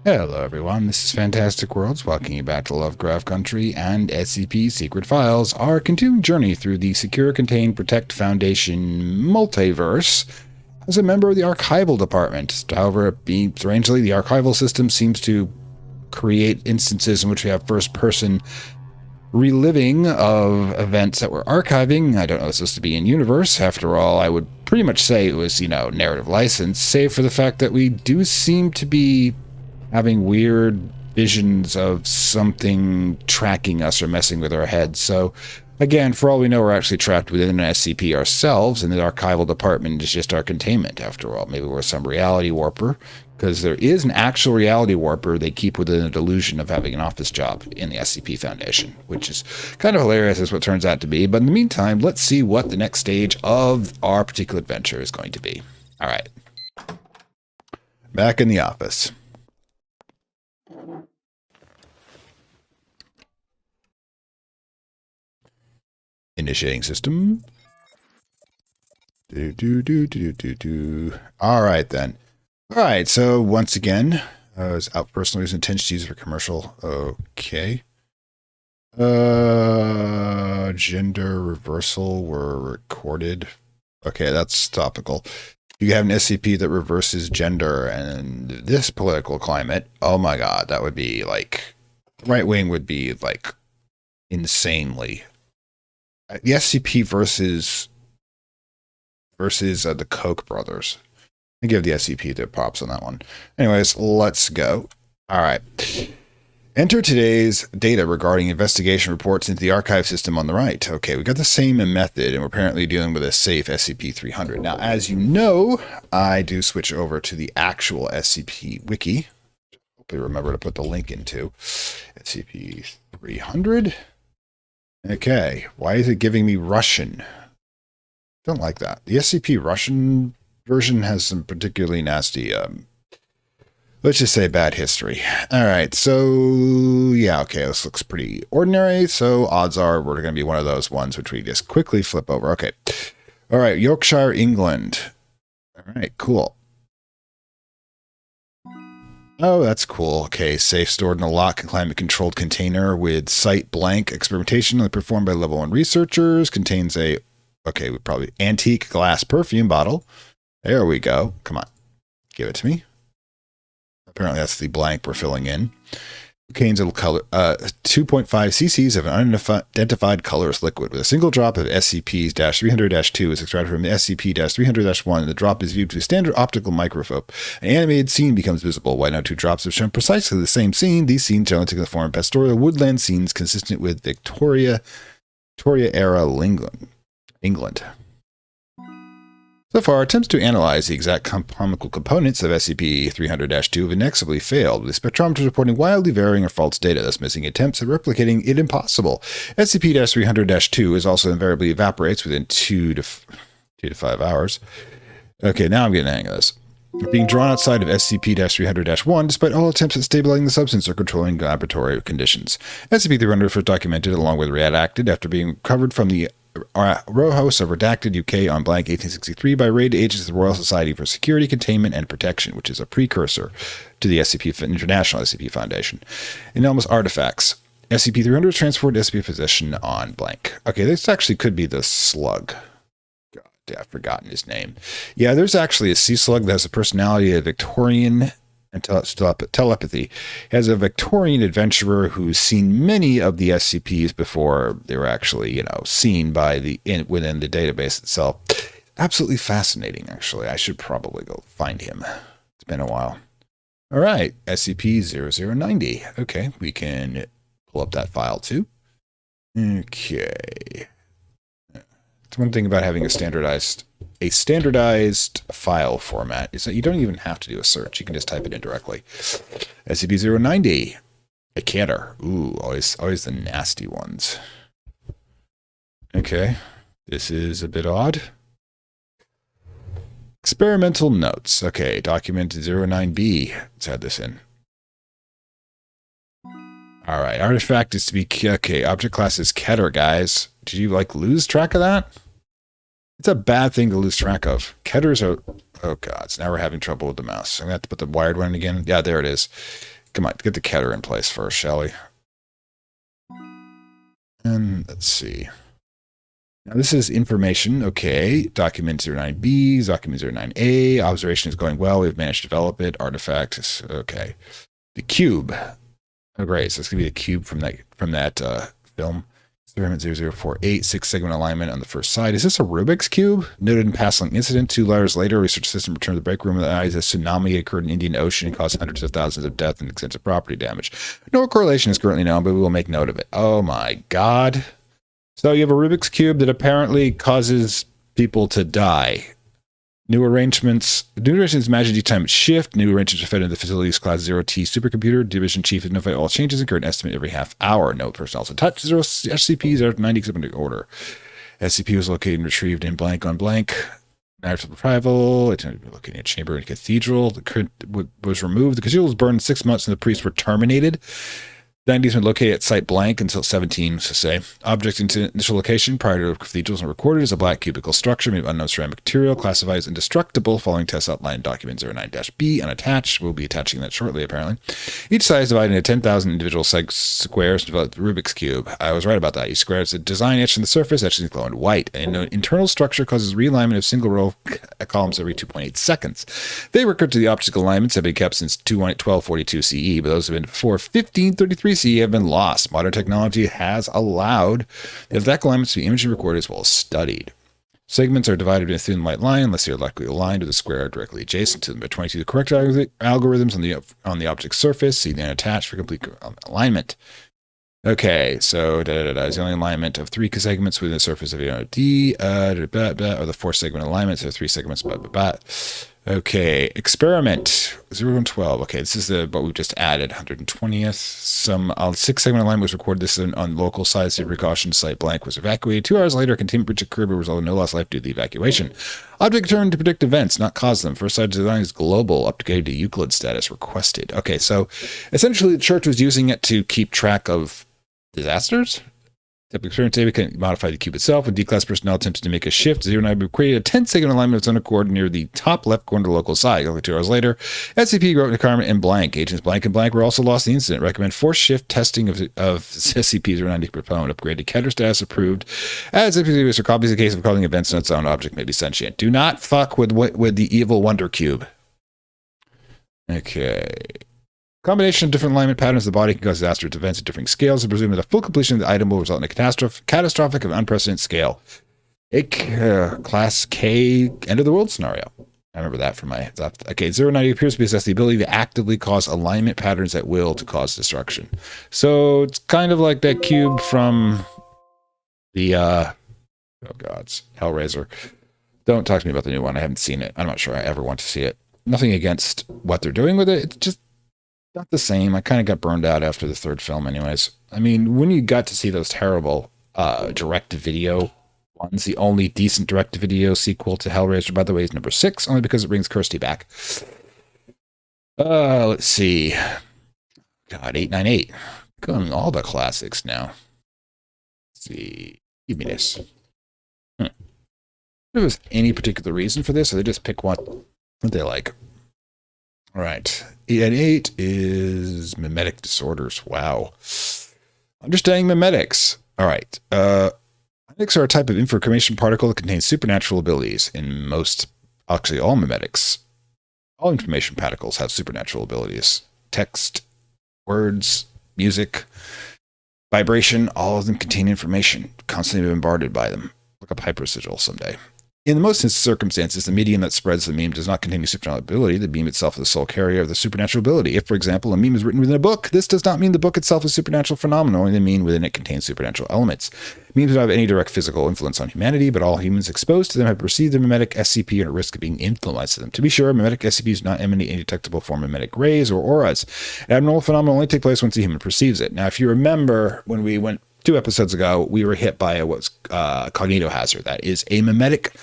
Hello everyone, this is Fantastic Worlds, welcoming you back to Lovecraft Country and SCP Secret Files, our continuing journey through the Secure, Contain, Protect Foundation multiverse as a member of the Archival Department. However, strangely, the archival system seems to create instances in which we have first-person reliving of events that we're archiving. I don't know if it's supposed to be in universe. After all, I would pretty much say it was, narrative license, save for the fact that we do seem to be having weird visions of something tracking us or messing with our heads. So, again, for all we know, we're actually trapped within an SCP ourselves, and the archival department is just our containment, after all. Maybe we're some reality warper, because there is an actual reality warper they keep within the delusion of having an office job in the SCP Foundation, which is kind of hilarious as what it turns out to be. But in the meantime, let's see what the next stage of our particular adventure is going to be. All right. Back in the office. Initiating system. All right, then. All right, so once again, is out for personal use, intention to use for commercial. Okay. Gender reversal were recorded. Okay, that's topical. You have an SCP that reverses gender, and this political climate, oh my god, that would be like, right wing would be like insanely. The SCP versus the Koch brothers. I give the SCP their props on that one. Anyways, let's go. All right. Enter today's data regarding investigation reports into the archive system on the right. Okay, we got the same method, and we're apparently dealing with a safe SCP-300. Now, as you know, I do switch over to the actual SCP wiki. Hopefully remember to put the link into SCP-300. Okay, why is it giving me Russian? Don't like that. The SCP Russian version has some particularly nasty, let's just say bad history. All right, so yeah, okay, this looks pretty ordinary. So odds are we're going to be one of those ones which we just quickly flip over. Okay, all right, Yorkshire, England. All right, cool. Oh, that's cool. Okay, safe stored in a lock and climate-controlled container with site blank. Experimentation only performed by level 1 researchers. Contains a, okay, we probably antique glass perfume bottle. There we go. Come on, give it to me. Apparently that's the blank we're filling in. Contains a color, 2.5 cc's of an unidentified colorless liquid with a single drop of SCP-300-2 is extracted from the SCP-300-1, and the drop is viewed through standard optical microscope. An animated scene becomes visible. While no two drops have shown precisely the same scene, these scenes generally take the form of pastoral woodland scenes consistent with Victoria-era England. So far, attempts to analyze the exact chemical components of SCP-300-2 have inexorably failed, with spectrometers reporting wildly varying or false data, thus making attempts at replicating it impossible. SCP-300-2 is also invariably evaporates within 2 to 5 hours. Okay, now I'm getting the hang of this. Being drawn outside of SCP-300-1 despite all attempts at stabilizing the substance or controlling laboratory conditions. SCP-300 was documented along with redacted after being recovered from the row house of Redacted UK on blank 1863 by raid agents of the Royal Society for Security, Containment, and Protection, which is a precursor to the International SCP Foundation. Anomalous artifacts. SCP-300 was transferred to SCP possession on blank. Okay, this actually could be the slug. God, I've forgotten his name. Yeah, there's actually a sea slug that has a personality of Victorian and telepathy. He has a Victorian adventurer who's seen many of the SCPs before they were actually, seen by within the database itself. Absolutely fascinating, actually. I should probably go find him. It's been a while. All right, SCP-0090. Okay, we can pull up that file too. Okay. It's one thing about having a standardized file format is that you don't even have to do a search. You can just type it in directly. SCP-090. A canter. Ooh, always the nasty ones. Okay. This is a bit odd. Experimental notes. Okay, document 09B. Let's add this in. All right, artifact is to be, okay, object class is Keter, guys. Did you, lose track of that? It's a bad thing to lose track of. Ketters are, oh god, so now we're having trouble with the mouse. I'm going to have to put the wired one in again. Yeah, there it is. Come on, get the counter in place first, shall we? And let's see. Now this is information. Okay. Document 09B, document 09A. Observation is going well. We've managed to develop it. Artifact. Okay. The cube. Oh, great. So it's going to be the cube from that film. Experiment 0048, 6-segment alignment on the first side. Is this a Rubik's Cube? Noted in passing incident. 2 letters later, research system returned to the break room with the eyes. A tsunami occurred in the Indian Ocean and caused hundreds of thousands of deaths and extensive property damage. No correlation is currently known, but we will make note of it. Oh my God. So you have a Rubik's Cube that apparently causes people to die. New arrangements imagined each time it shift. New arrangements are fed into the facility's Class 0T supercomputer. Division chief has notified all changes and current estimate every half hour. No personnel to touch. 0 SCPs are 90 except under order. SCP was located and retrieved in blank on blank. Matters of arrival. It's located in a chamber in a cathedral. The current was removed. The cathedral was burned 6 months and the priests were terminated. 90s been located at site blank until 17, so say. Object into initial location prior to cathedrals and recorded as a black cubical structure made of unknown ceramic material, classified as indestructible, following tests outlined in document 09-B, unattached. We'll be attaching that shortly, apparently. Each side is divided into 10,000 individual squares to develop the Rubik's Cube. I was right about that. Each square has a design etched in the surface, etched in glow and white. An internal structure causes realignment of single row columns every 2.8 seconds. They recur to the optical alignments have been kept since 1242 CE, but those have been before 1533 CE have been lost. Modern technology has allowed the exact alignments to be imaged and recorded as well as studied. Segments are divided in a thin white line unless they are likely aligned with the square directly adjacent to them. By 22, the correct algorithms on the object's surface. See then attached for complete alignment. Okay, so is the only alignment of 3 segments within the surface of D, or the 4-segment alignments of 3 segments. Okay, experiment 0-12. Okay, this is what we've just added. 120th. Some 6-segment alignment was recorded. This is on local side. Precaution site blank was evacuated. 2 hours later, a containment breach occurred, but resulted in no loss of life due to the evacuation. Object returned to predict events, not cause them. First side design is global, upgraded to Euclid status requested. Okay, so essentially the church was using it to keep track of disasters. Experience data can modify the cube itself. When D-class personnel attempts to make a shift, 09 created a 10-segment alignment of its own accord near the top left corner of the local side. Only 2 hours later, SCP wrote an requirement in blank. Agents blank and blank were also lost in the incident. Recommend forced shift testing of SCP-09 proponent. Upgraded Keter status approved. As SCP was copies in case of causing events on its own object may be sentient. Do not fuck with the evil Wonder Cube. Okay. Combination of different alignment patterns of the body can cause disastrous events at different scales, and presume that the full completion of the item will result in a catastrophic of unprecedented scale. A Class K end of the world scenario. I remember that from my... Okay, 090 appears to possess the ability to actively cause alignment patterns at will to cause destruction. So it's kind of like that cube from the... oh gods, Hellraiser. Don't talk to me about the new one. I haven't seen it. I'm not sure I ever want to see it. Nothing against what they're doing with it. It's just not the same. I kind of got burned out after the 3rd film anyways. I mean, when you got to see those terrible direct-to-video ones, the only decent direct-to-video sequel to Hellraiser, by the way, is number 6, only because it brings Kirsty back. Let's see. God, 898. Going all the classics now. Let's see. Give me this. If there was any particular reason for this, or they just pick one that they like. All right. 898 is mimetic disorders. Wow. Understanding mimetics. All right. Mimetics are a type of information particle that contains supernatural abilities. In most, actually all mimetics, all information particles have supernatural abilities. Text, words, music, vibration, all of them contain information, constantly bombarded by them. Look up hypersigil someday. In the most circumstances, the medium that spreads the meme does not contain any supernatural ability. The meme itself is the sole carrier of the supernatural ability. If, for example, a meme is written within a book, this does not mean the book itself is supernatural phenomenon, only the meme within it contains supernatural elements. Memes don't have any direct physical influence on humanity, but all humans exposed to them have perceived the mimetic SCP and at risk of being influenced to them. To be sure, mimetic SCPs do not emanate any detectable form of mimetic rays or auras. Abnormal phenomena only take place once the human perceives it. Now, if you remember when we went 2 episodes ago, we were hit by what's cognitohazard. That is a mimetic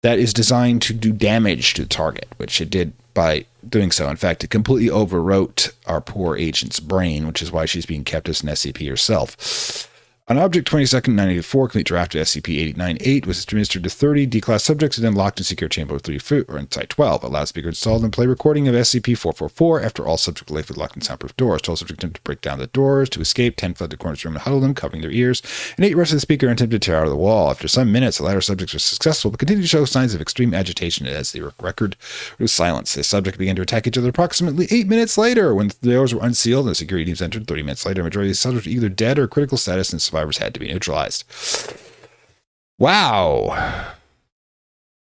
that is designed to do damage to the target, which it did by doing so. In fact, it completely overwrote our poor agent's brain, which is why she's being kept as an SCP herself. On Object 22nd 984, complete draft of SCP-898 was administered to 30 D-Class subjects and then locked in secure chamber 3 foot or inside 12. A loudspeaker installed and play recording of SCP-444 after all subjects were left locked in soundproof doors. 12 subjects attempted to break down the doors to escape. 10 fled the corner's room and huddled them, covering their ears. And 8 rushed to the speaker and attempted to tear out of the wall. After some minutes, the latter subjects were successful but continued to show signs of extreme agitation as the record was silence. The subject began to attack each other approximately 8 minutes later. When the doors were unsealed and the security teams entered 30 minutes later, the majority of the subjects were either dead or critical status and survivors had to be neutralized. Wow.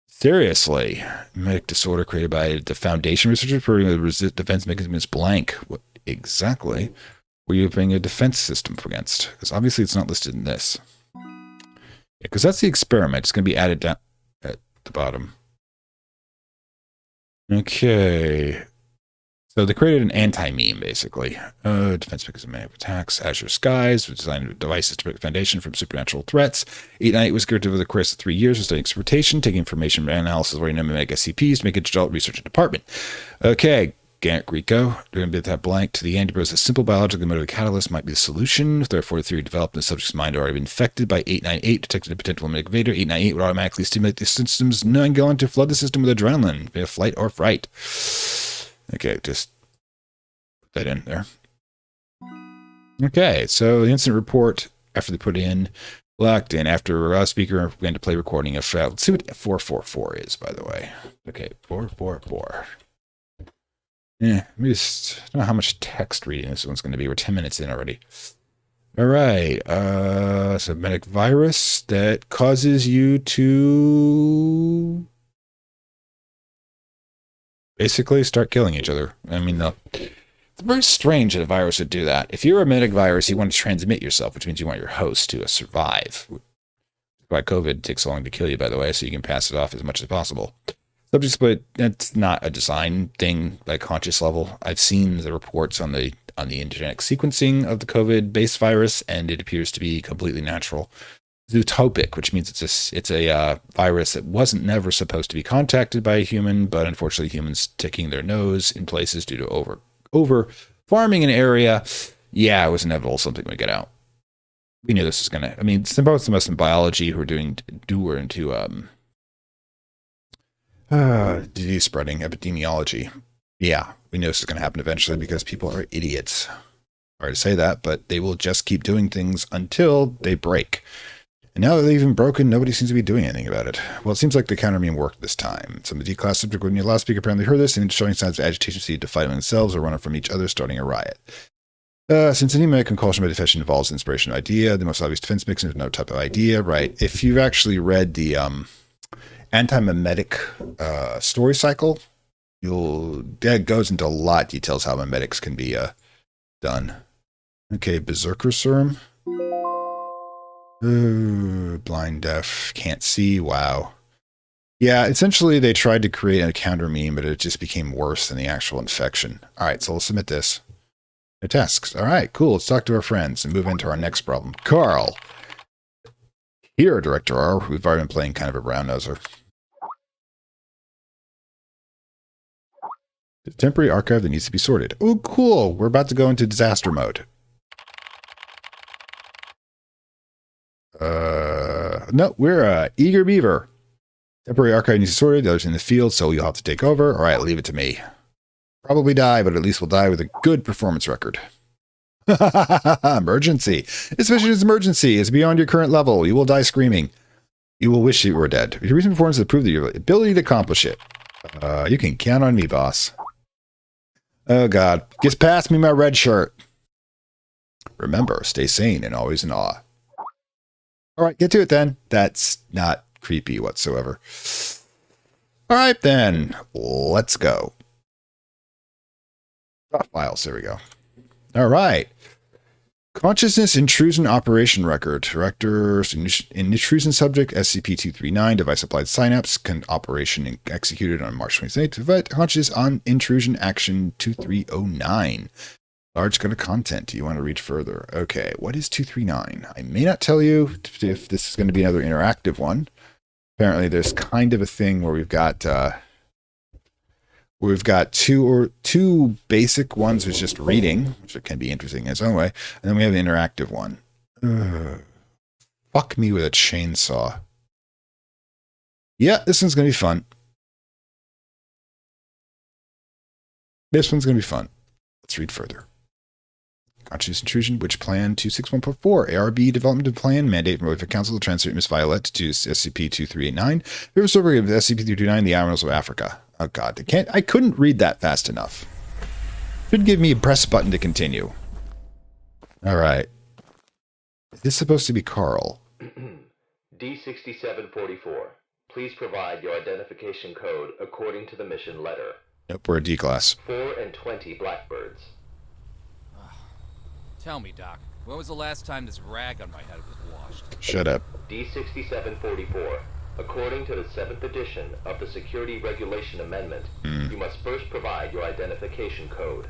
Seriously. Medic disorder created by the Foundation researchers for the defense mechanism is blank. What exactly were you putting a defense system against? Because obviously it's not listed in this. Because that's the experiment. It's going to be added down at the bottom. Okay. So they created an anti-meme, basically. Defense mechanism of attacks. Azure Skies, which designed devices to protect the Foundation from supernatural threats. 898 was created over the course of 3 years of studying experimentation, taking information from analysis of mimetic SCPs to make it adult research department. Okay, Garrett Greco. They're going to be that blank to the end. A simple biological motive catalyst might be the solution. Therefore, the theory developed in the subject's mind already been infected by 898, detected a potential mimetic invader. 898 would automatically stimulate the system's and go on to flood the system with adrenaline, via flight or fright. Okay, just put that in there. Okay, so the incident report, after they put in, locked in, after a speaker began to play recording of, let's see what 444 is, by the way. Okay, 444. Yeah, let me just, I don't know how much text reading this one's going to be. We're 10 minutes in already. All right, so medic virus that causes you to basically start killing each other. I mean, it's very strange that a virus would do that. If you're a medic virus, you want to transmit yourself, which means you want your host to survive. Why COVID takes so long to kill you, by the way, so you can pass it off as much as possible. Subjects, but that's not a design thing by conscious level. I've seen the reports on the genetic sequencing of the COVID-based virus, and it appears to be completely natural. Zootopic, which means it's a virus that wasn't never supposed to be contacted by a human, but unfortunately humans sticking their nose in places due to over farming an area. Yeah, it was inevitable something would get out. We knew this was gonna. I mean, both of us in biology who are into disease spreading epidemiology. Yeah, we knew this was gonna happen eventually because people are idiots. Sorry to say that, but they will just keep doing things until they break. And now that they've even broken, nobody seems to be doing anything about it. Well, it seems like the counter-meme worked this time. Some of the D-Class subject when your loudspeaker apparently heard this and showing signs of agitation seemed to fight among themselves or run from each other, starting a riot. Since any medical compulsion by definition involves inspiration idea, the most obvious defense mechanism is no type of idea, right? If you've actually read the anti-mimetic story cycle, that goes into a lot of details how mimetics can be done. Okay, Berserker Serum. Blind, deaf, can't see. Wow. Yeah, essentially they tried to create a counter meme, but it just became worse than the actual infection. All right, so we'll submit this. The tasks. All right, cool. Let's talk to our friends and move into our next problem. Carl. Here, Director R. We've already been playing kind of a brown noser. The temporary archive that needs to be sorted. Oh, cool. We're about to go into disaster mode. No, we're Eager Beaver. Temporary archive needs to be sorted. The others in the field, so you'll have to take over. All right, leave it to me. Probably die, but at least we'll die with a good performance record. Emergency. This mission is emergency. It's beyond your current level. You will die screaming. You will wish you were dead. Your recent performance has proved your ability to accomplish it. You can count on me, boss. Oh, God. Gets past me my red shirt. Remember, stay sane and always in awe. All right, get to it then. That's not creepy whatsoever. All right, then. Let's go. Files. There we go. All right. Consciousness intrusion operation record. Directors intrusion subject SCP-239 device applied synapse operation executed on March 28th. Conscious on intrusion action 2309. Large kind of content. Do you want to read further? Okay. What is 239? I may not tell you if this is going to be another interactive one. Apparently, there's kind of a thing where we've got two basic ones with just reading, which can be interesting in its own way, and then we have an interactive one. Fuck me with a chainsaw. Yeah, this one's going to be fun. This one's going to be fun. Let's read further. Conscious intrusion, which plan 261.4, ARB development plan, mandate from Lovecraft Council to transfer Miss Violet to SCP-2389. River story of SCP-329, the Animals of Africa. Oh god, I couldn't read that fast enough. Should give me a press button to continue. Alright. Is this supposed to be Carl? D6744. Please provide your identification code according to the mission letter. Nope, we're a D-class. 4 and 20 blackbirds. Tell me, Doc, when was the last time this rag on my head was washed? Shut up. D6744. According to the 7th edition of the Security Regulation Amendment, you must first provide your identification code.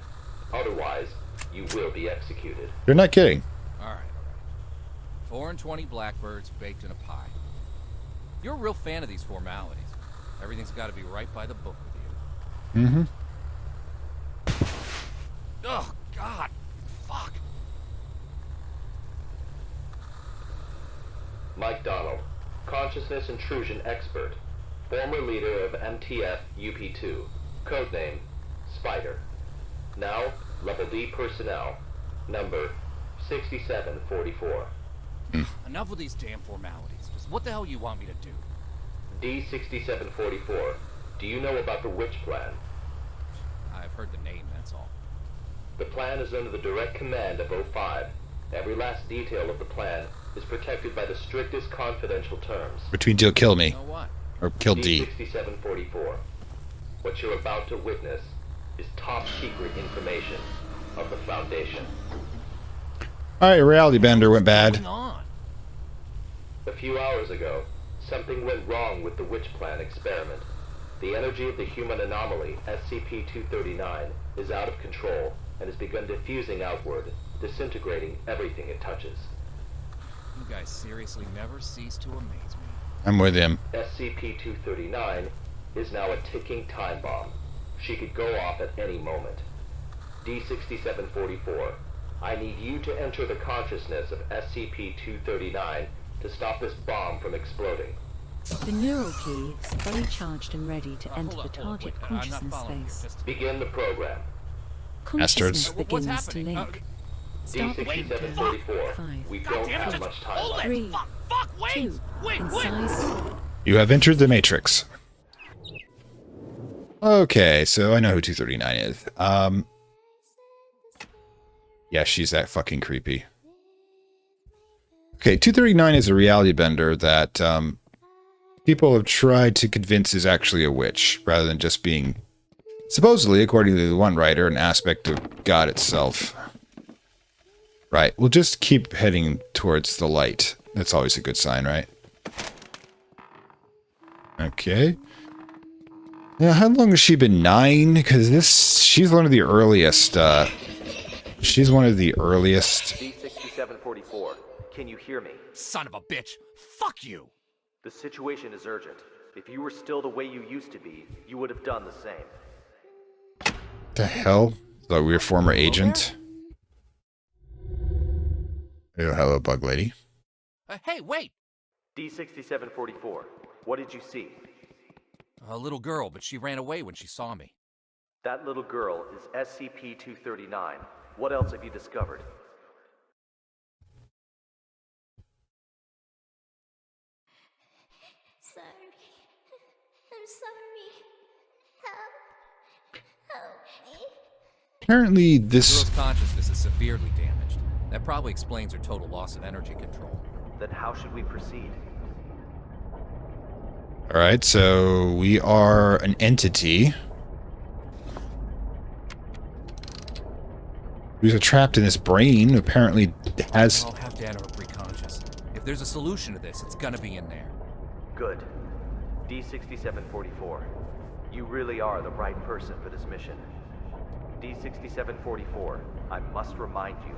Otherwise, you will be executed. You're not kidding. All right. 4 and 20 blackbirds baked in a pie. You're a real fan of these formalities. Everything's got to be right by the book with you. Oh, God. Fuck. Mike Donald, consciousness intrusion expert, former leader of MTF UP2, codename Spider. Now, level D personnel, number 6744. Enough with these damn formalities. Just what the hell you want me to do? D6744, do you know about the Witch Plan? I've heard the name, that's all. The plan is under the direct command of O5. Every last detail of the plan is protected by the strictest confidential terms. Between do kill me. You know what? Or kill D. D6744. What you're about to witness is top secret information of the Foundation. Alright, reality bender went What's bad. going on? A few hours ago, something went wrong with the Witch Plan experiment. The energy of the human anomaly, SCP-239, is out of control and has begun diffusing outward, disintegrating everything it touches. You guys seriously never cease to amaze me. I'm with him. SCP-239 is now a ticking time bomb. She could go off at any moment. D6744, I need you to enter the consciousness of SCP-239 to stop this bomb from exploding. The neural key is fully charged and ready to enter the target I'm not consciousness following you. space. Just- Begin the program. Consciousness Bastards. What's begins to happening? link. Start D6744, 5, we don't have much time left. 3, 2, concise. You have entered the Matrix. Okay, so I know who 239 is. Yeah, she's that fucking creepy. Okay, 239 is a reality bender that people have tried to convince is actually a witch, rather than just being, supposedly, according to the one writer, an aspect of God itself. Right, we'll just keep heading towards the light. That's always a good sign, right? Okay. Now, how long has she been? 9? Because she's one of the earliest, she's one of the earliest. D6744, can you hear me? Son of a bitch! Fuck you! The situation is urgent. If you were still the way you used to be, you would have done the same. The hell? Thought we were former agent? Oh, hello, bug lady. Hey, wait! D6744, what did you see? A little girl, but she ran away when she saw me. That little girl is SCP-239. What else have you discovered? Sorry. I'm sorry. Help me. Apparently The this... girl's consciousness is severely damaged. That probably explains her total loss of energy control. Then how should we proceed? Alright, so we are an entity who's trapped in this brain, apparently has... I'll have to enter her preconscious. If there's a solution to this, it's gonna be in there. Good. D6744, you really are the right person for this mission. D6744, I must remind you,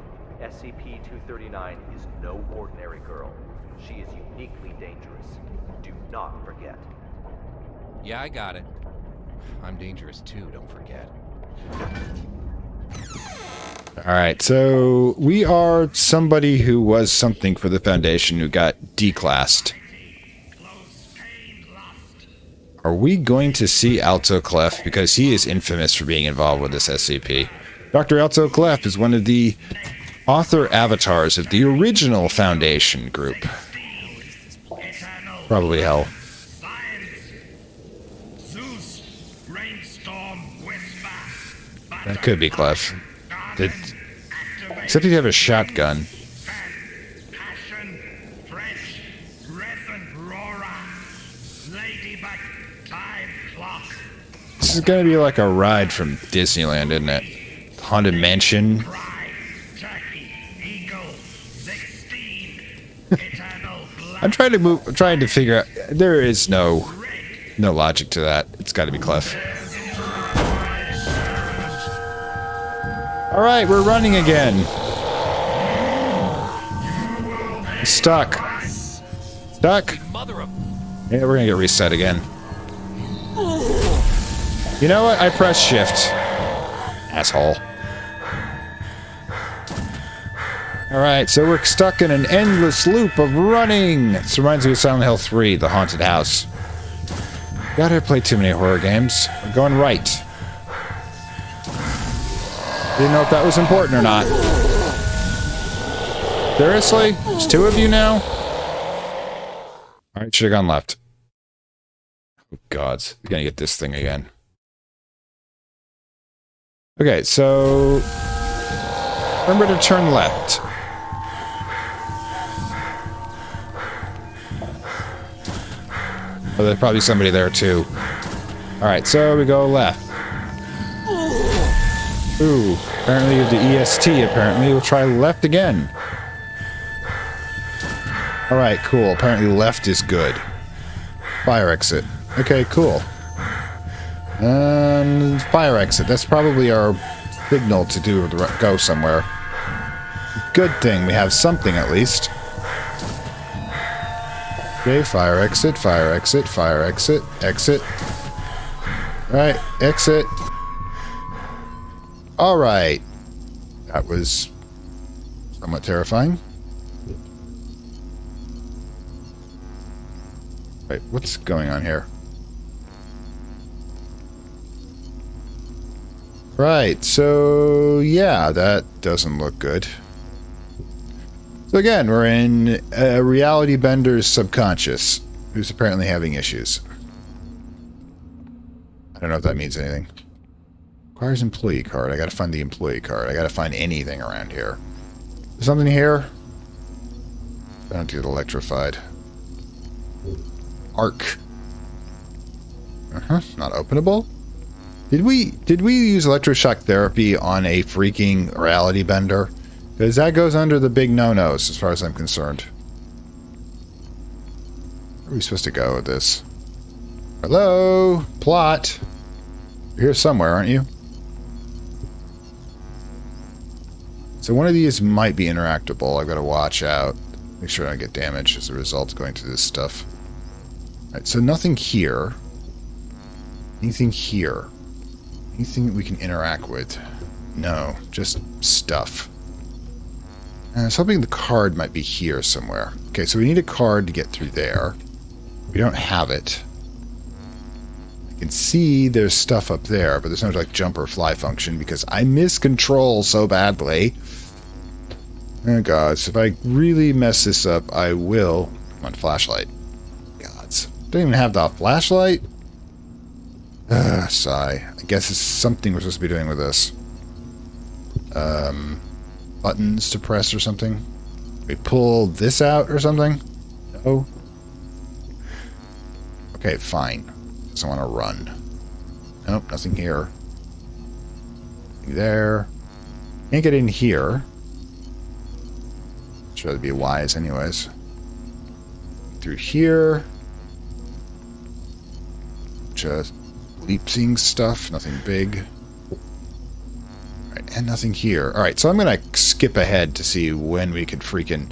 SCP-239 is no ordinary girl. She is uniquely dangerous. Do not forget. Yeah, I got it. I'm dangerous too, don't forget. Alright, so we are somebody who was something for the Foundation who got declassed. Are we going to see Alto Clef? Because he is infamous for being involved with this SCP. Dr. Alto Clef is one of the author avatars of the original Foundation group. Probably hell. That could be Clef. Except he'd have a shotgun. This is gonna be like a ride from Disneyland, isn't it? Haunted Mansion. I'm trying to figure out. There is no logic to that. It's got to be Clef. All right, we're running again. Stuck. Stuck. Yeah, we're gonna get reset again. You know what? I pressed shift. Asshole. Alright, so we're stuck in an endless loop of running. This reminds me of Silent Hill 3, the haunted house. Gotta play too many horror games. We're going right. Didn't know if that was important or not. Seriously? There's two of you now? Alright, should have gone left. Oh, gods. We're gonna get this thing again. Okay, so remember to turn left. Oh, there's probably somebody there too. Alright, so we go left. Ooh, apparently with the EST, apparently we'll try left again. Alright, cool. Apparently left is good. Fire exit. Okay, cool. Fire exit. That's probably our signal to go somewhere. Good thing we have something at least. Okay, fire exit, fire exit, fire exit, exit. Alright, exit. Alright. That was somewhat terrifying. Right, what's going on here? Right, so yeah, that doesn't look good. So again, we're in Reality Bender's subconscious, who's apparently having issues. I don't know if that means anything. Requires employee card. I gotta find the employee card. I gotta find anything around here. There's something here? I don't get electrified. Arc. Not openable? Did we use electroshock therapy on a freaking Reality Bender? Because that goes under the big no-nos as far as I'm concerned. Where are we supposed to go with this? Hello? Plot? You're here somewhere, aren't you? So one of these might be interactable. I've got to watch out. Make sure I don't get damaged as a result of going through this stuff. Alright, so nothing here. Anything here? Anything that we can interact with? No, just stuff. I was hoping the card might be here somewhere. Okay, so we need a card to get through there. We don't have it. I can see there's stuff up there, but there's no like jump or fly function because I miss control so badly. Oh god, so if I really mess this up, I will. Come on, flashlight. Gods. Don't even have the flashlight? Sigh. I guess it's something we're supposed to be doing with this. Buttons to press or something? We pull this out or something? No? Okay, fine. Just want to run. Nope, nothing here. Nothing there. Can't get in here. Sure that'd be wise anyways. Through here. Just leap-seeing stuff, nothing big. Alright, and nothing here. Alright, so I'm gonna skip ahead to see when we could freaking...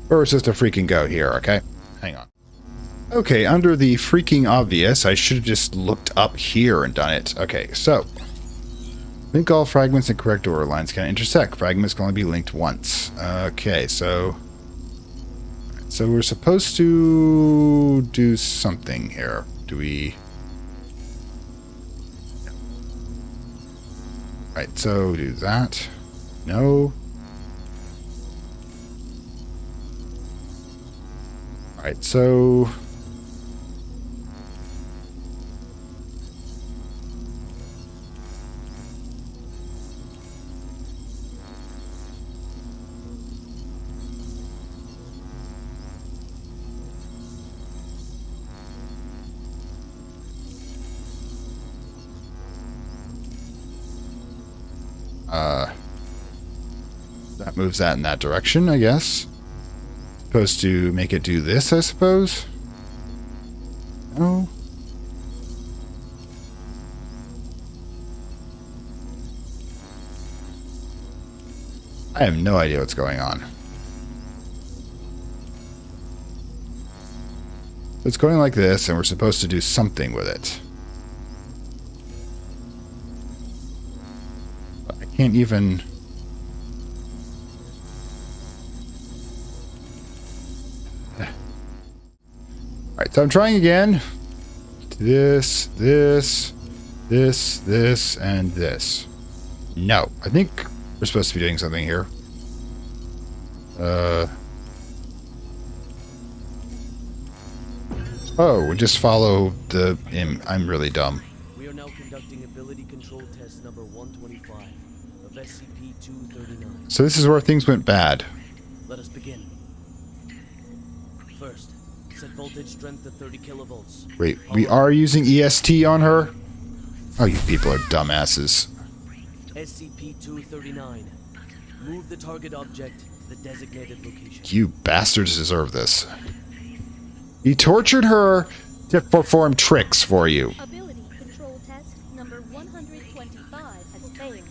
Where we're supposed to freaking go here, okay? Hang on. Okay, under the freaking obvious, I should have just looked up here and done it. Okay, so... Link all fragments in correct order. Lines can intersect. Fragments can only be linked once. Okay, so we're supposed to do something here. Do we? Right, so do that. No. Alright, so... that moves that in that direction, I guess. Supposed to make it do this, I suppose? No. I have no idea what's going on. It's going like this, and we're supposed to do something with it. But I can't even... Alright, so I'm trying again. This, and this. No, I think we're supposed to be doing something here. Oh, we just follow the... I'm really dumb. We are now conducting ability control test number 125 of SCP-239. So this is where things went bad. Let us begin. First, set voltage strength to 30 kilovolts. Wait, we are using EST on her? Oh, you people are dumbasses. SCP-239. Move the target object to the designated location. You bastards deserve this. He tortured her to perform tricks for you. Ability control test number 125 has failed.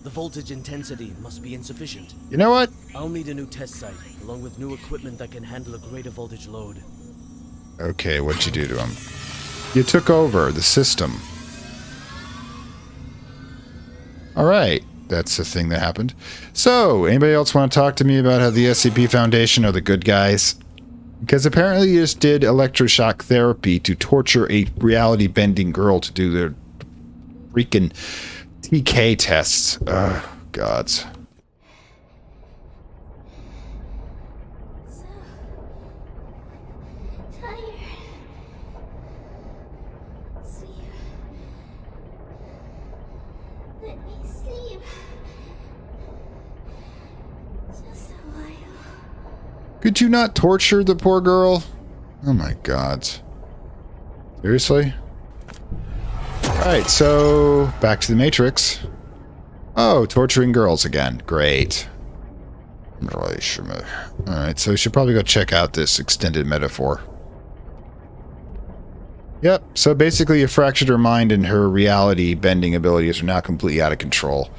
The voltage intensity must be insufficient. You know what? I'll need a new test site, along with new equipment that can handle a greater voltage load. Okay, what'd you do to him? You took over the system. Alright, that's the thing that happened. So, anybody else want to talk to me about how the SCP Foundation are the good guys? Because apparently you just did electroshock therapy to torture a reality-bending girl to do their freaking TK tests. Ugh, gods. So tired. Sleep. Let me sleep. Just a while. Could you not torture the poor girl? Oh my god. Seriously? Alright, so back to the Matrix. Oh, torturing girls again. Great. Alright, so we should probably go check out this extended metaphor. Yep, so basically you fractured her mind and her reality bending abilities are now completely out of control.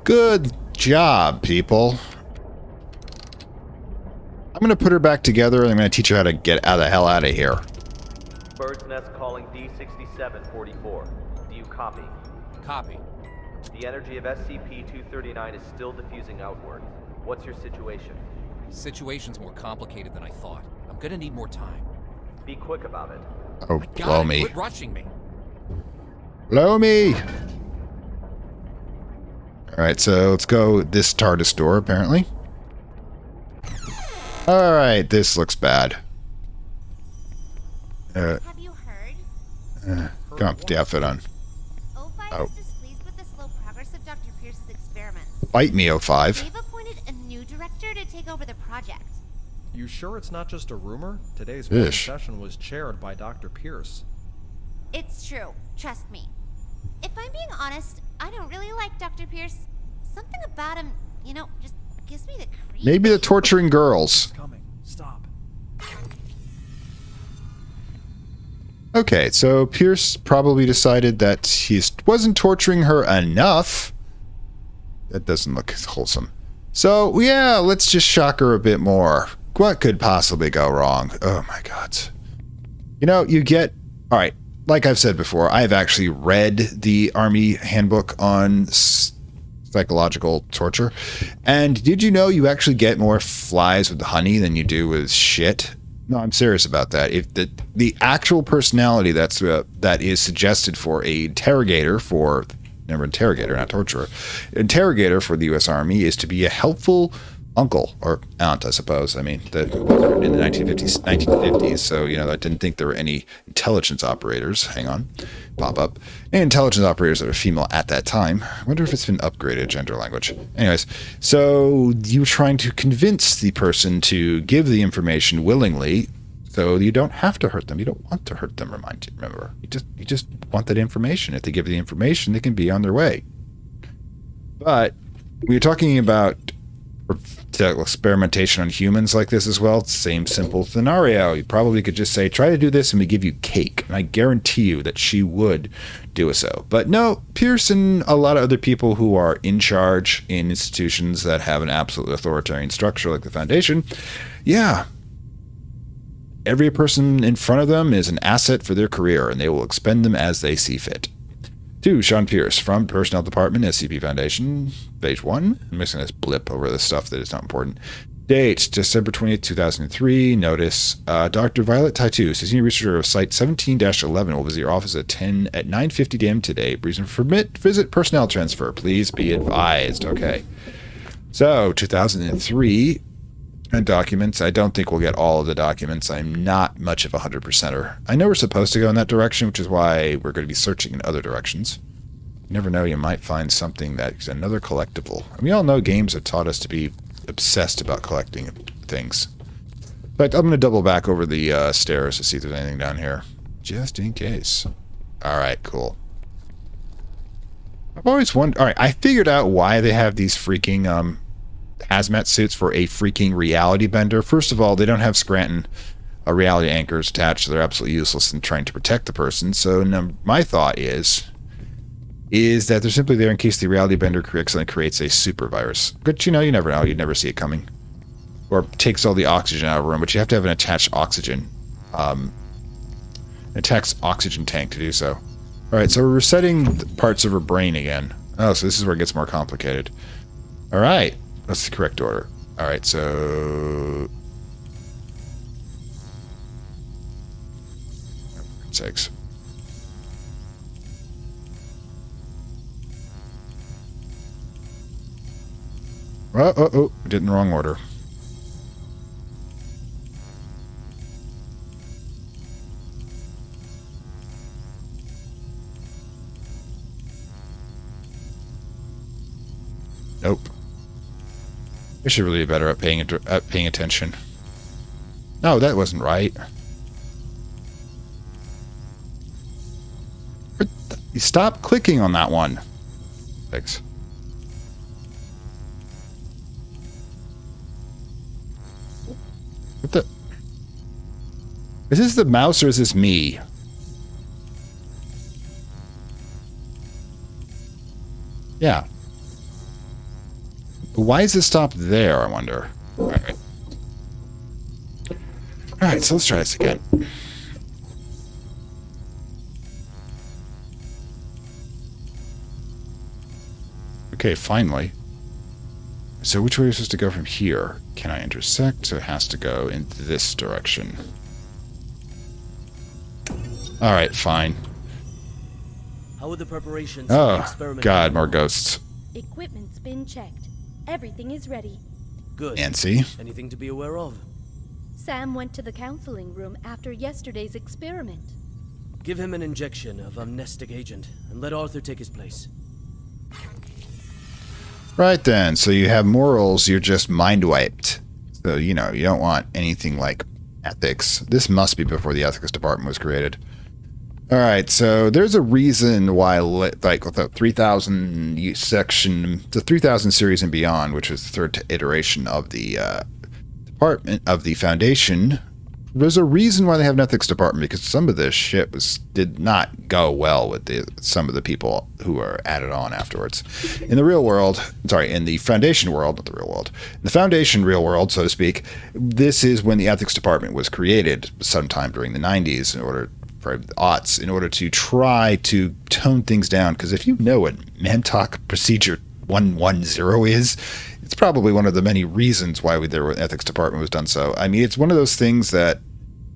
Good job, people. I'm going to put her back together and I'm going to teach her how to get the hell out of here. Bird's Nest calling D6744. Do you copy? Copy. The energy of SCP-239 is still diffusing outward. What's your situation? Situation's more complicated than I thought. I'm gonna need more time. Be quick about it. Oh, God, blow me. quit rushing me. Blow me! Alright, so let's go this TARDIS door, apparently. Alright, this looks bad. Have you heard? Come on, put the outfit on. O5 Oh. is displeased with the slow progress of Dr. Pierce's experiments. Fight me, 05. They've appointed a new director to take over the project. You sure it's not just a rumor? Today's morning Ish. session was chaired by Dr. Pierce. It's true. Trust me. If I'm being honest, I don't really like Dr. Pierce. Something about him, just gives me the creeps. Maybe the torturing girls. Coming. Stop. Okay, so Pierce probably decided that he wasn't torturing her enough. That doesn't look wholesome. So, yeah, let's just shock her a bit more. What could possibly go wrong? Oh my god. You get... Alright, like I've said before, I've actually read the Army Handbook on psychological torture. And did you know you actually get more flies with honey than you do with shit? No, I'm serious about that. If the actual personality that is suggested for a interrogator for, remember, interrogator, not torturer, interrogator for the U.S. Army is to be a helpful uncle or aunt, I suppose. I mean, in the 1950s, so, I didn't think there were any intelligence operators. Hang on, pop up. Any intelligence operators that were female at that time. I wonder if it's been upgraded, gender language. Anyways, so you're trying to convince the person to give the information willingly, so you don't have to hurt them. You don't want to hurt them, remember. You just want that information. If they give the information, they can be on their way. But when you're talking about experimentation on humans like this as well, same simple scenario. You probably could just say, try to do this and we give you cake. And I guarantee you that she would do so. But no, Pierce and a lot of other people who are in charge in institutions that have an absolute authoritarian structure like the Foundation, yeah, every person in front of them is an asset for their career and they will expend them as they see fit. To Sean Pierce from Personnel Department, SCP Foundation, Page 1. I'm missing this blip over the stuff that is not important. Date, December 20th, 2003. Notice, Dr. Violet Taitu, senior researcher of Site 17-11, will visit your office at 9:50 a.m. today. Reason for visit personnel transfer. Please be advised. Okay. So, 2003. And documents. I don't think we'll get all of the documents. I'm not much of a 100%er. I know we're supposed to go in that direction, which is why we're going to be searching in other directions. You never know, you might find something that's another collectible. And we all know games have taught us to be obsessed about collecting things. In fact, I'm going to double back over the stairs to see if there's anything down here. Just in case. Alright, cool. I've always wondered... Alright, I figured out why they have these freaking... hazmat suits for a freaking reality bender. First of all, they don't have Scranton reality anchors attached, so they're absolutely useless in trying to protect the person. So my thought is that they're simply there in case the reality bender accidentally creates a super virus. But you never know. You'd never see it coming. Or takes all the oxygen out of a room, but you have to have an attached oxygen tank to do so. Alright, so we're resetting parts of her brain again. Oh, so this is where it gets more complicated. Alright. That's the correct order. Alright, so... Oh, for sakes. Oh, we did it in the wrong order. Nope. I should really be better at paying attention. No, that wasn't right. You stop clicking on that one. Thanks. What the? Is this the mouse or is this me? Yeah. Why is it stopped there, I wonder? Alright. Alright, so let's try this again. Okay, finally. So which way are we supposed to go from here? Can I intersect? So it has to go in this direction. Alright, fine. How are the preparations? Oh, God, more ghosts. Equipment's been checked. Everything is ready. Good. Nancy? Anything to be aware of? Sam went to the counseling room after yesterday's experiment. Give him an injection of amnestic agent, and let Arthur take his place. Right then, so you have morals, you're just mind-wiped. So, you don't want anything like ethics. This must be before the ethics department was created. Alright, so there's a reason why, like, with the 3000 section, the 3000 series and beyond, which was the third iteration of the department of the Foundation, there's a reason why they have an ethics department, because some of this shit did not go well with some of the people who were added on afterwards. In the real world, in the Foundation world, not the real world, in the Foundation real world, so to speak, this is when the ethics department was created sometime during the 90s in order probably aughts, in order to try to tone things down. Because if you know what Mantalk Procedure 110 is, it's probably one of the many reasons why their ethics department was done so. I mean, it's one of those things that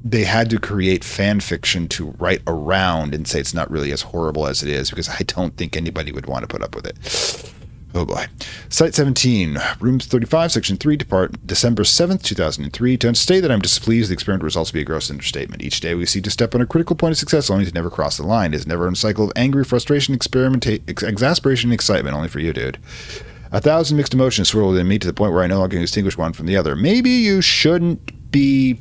they had to create fan fiction to write around and say it's not really as horrible as it is, because I don't think anybody would want to put up with it. Oh boy. Site 17, Room 35, Section 3, Depart December 7th, 2003. To state that I'm displeased, the experiment results be a gross understatement. Each day we seek to step on a critical point of success, only to never cross the line. It is never a cycle of angry, frustration, exasperation, and excitement, only for you, dude. 1,000 mixed emotions swirl within me to the point where I no longer can distinguish one from the other. Maybe you shouldn't be,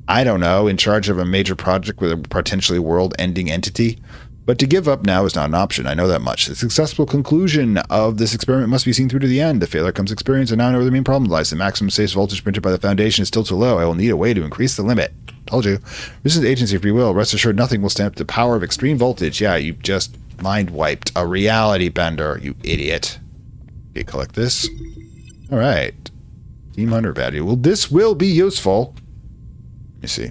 I don't know, in charge of a major project with a potentially world-ending entity. But to give up now is not an option. I know that much. The successful conclusion of this experiment must be seen through to the end. The failure comes experience, and now I know where the main problem lies. The maximum safe voltage printed by the Foundation is still too low. I will need a way to increase the limit. Told you. This is the agency of free will. Rest assured, nothing will stand up to the power of extreme voltage. Yeah, you just mind-wiped a reality bender, you idiot. Okay, collect this. All right. Team Hunter value. Well, this will be useful. Let me see.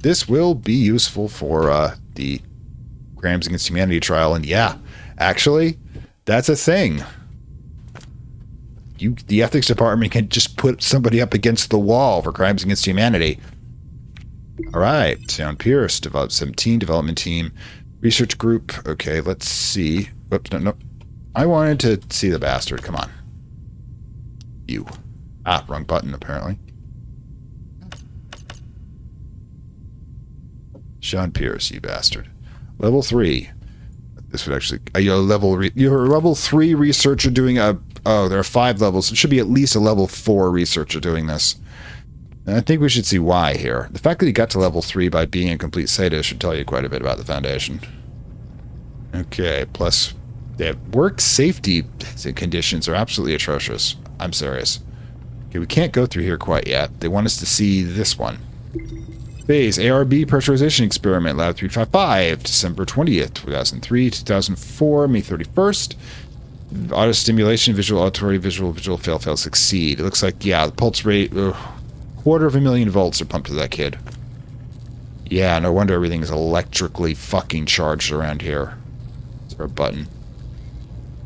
This will be useful for the Crimes Against Humanity trial, and yeah, actually, that's a thing. The ethics department can just put somebody up against the wall for Crimes Against Humanity. All right, Sean Pierce, developed 17, development team, research group. Okay, let's see. Whoops, no. I wanted to see the bastard. Come on. You. Ah, wrong button, apparently. Sean Pierce, you bastard. Level 3. This would actually... You're a level 3 researcher doing a... Oh, there are 5 levels. It should be at least a level 4 researcher doing this. And I think we should see why here. The fact that he got to level 3 by being a complete sadist should tell you quite a bit about the Foundation. Okay, plus... work safety conditions are absolutely atrocious. I'm serious. Okay, we can't go through here quite yet. They want us to see this one. Phase ARB pressurization experiment, Lab 355, December 20th, 2003, 2004, May 31st. Auto stimulation, visual, auditory, visual, fail, succeed. It looks like, yeah, the pulse rate, 250,000 volts are pumped to that kid. Yeah, no wonder everything is electrically fucking charged around here. Is there a button?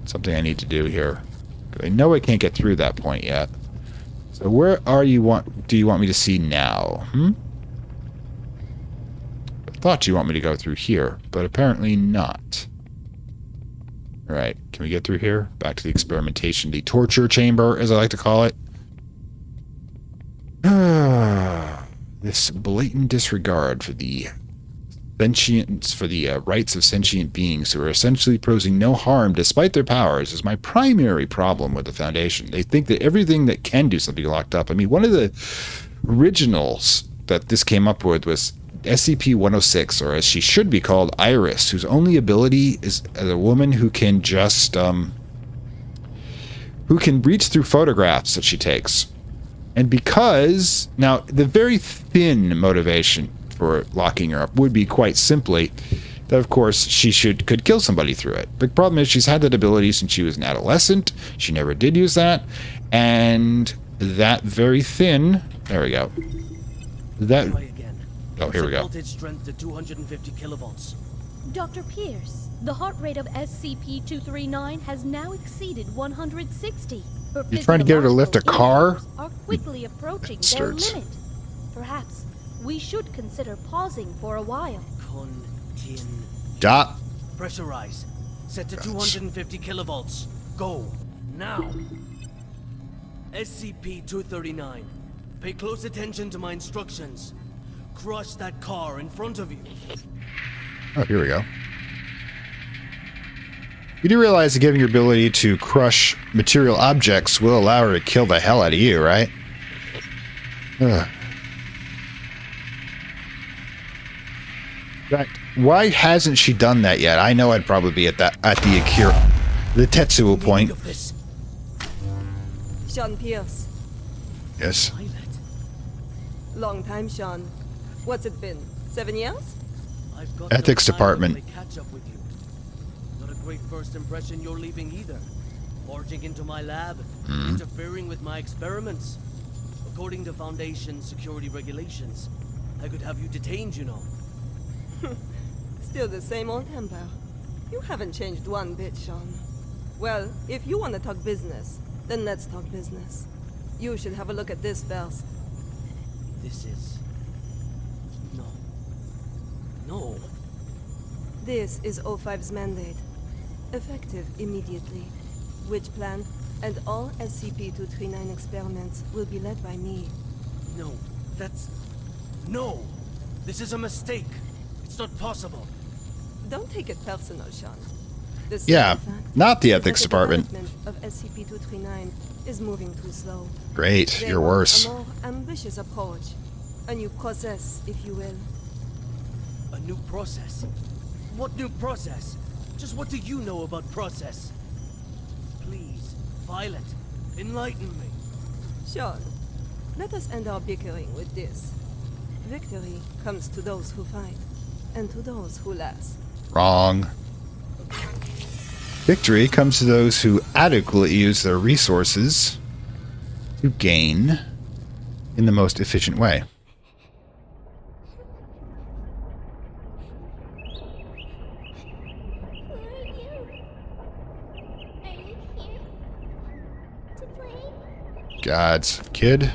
Something I need to do here. I know I can't get through that point yet. So where do you want me to see now? Thought you want me to go through here, but apparently not. Alright, can we get through here? Back to the experimentation, the torture chamber, as I like to call it. This blatant disregard for the rights of sentient beings who are essentially posing no harm despite their powers is my primary problem with the Foundation. They think that everything that can do something is locked up. I mean, one of the originals that this came up with was SCP-106, or as she should be called, Iris, whose only ability is as a woman who can just, who can reach through photographs that she takes. And because, now, the very thin motivation for locking her up would be quite simply that, of course, she could kill somebody through it. The problem is she's had that ability since she was an adolescent. She never did use that. And that very thin, there we go. That... Oh, here we go. Voltage strength to 250 kilovolts. Dr. Pierce, the heart rate of SCP-239 has now exceeded 160. Her You're trying to get her to lift a car? indicators are quickly approaching their limit. Perhaps we should consider pausing for a while. Stop. Pressurize. Set to 250 kilovolts. Go. Now. SCP-239. Pay close attention to my instructions. Crush that car in front of you. Oh, here we go. You do realize that giving your ability to crush material objects will allow her to kill the hell out of you, right? Ugh. In fact, why hasn't she done that yet? I know I'd probably be at the Tetsuo point. Sean Pierce. Yes. Long time, Sean. What's it been? 7 years? Ethics department. Catch up with you. Not a great first impression you're leaving either. Barging into my lab, interfering with my experiments. According to Foundation security regulations, I could have you detained, you know. Still the same old temper. You haven't changed one bit, Sean. Well, if you want to talk business, then let's talk business. You should have a look at this first. This is... No. No. This is O5's mandate. Effective immediately. Witch plan and all SCP-239 experiments will be led by me. No. That's... No! This is a mistake. It's not possible. Don't take it personal, Sean. The Yeah, simple fact not the is ethics that department. development of SCP-239 is moving too slow. Great, They you're want worse. a more ambitious approach. A new process, if you will. A new process? What new process? Just what do you know about process? Please, Violet, enlighten me. Sean, let us end our bickering with this. Victory comes to those who fight, and to those who last. Wrong. Victory comes to those who adequately use their resources to gain in the most efficient way. God's kid.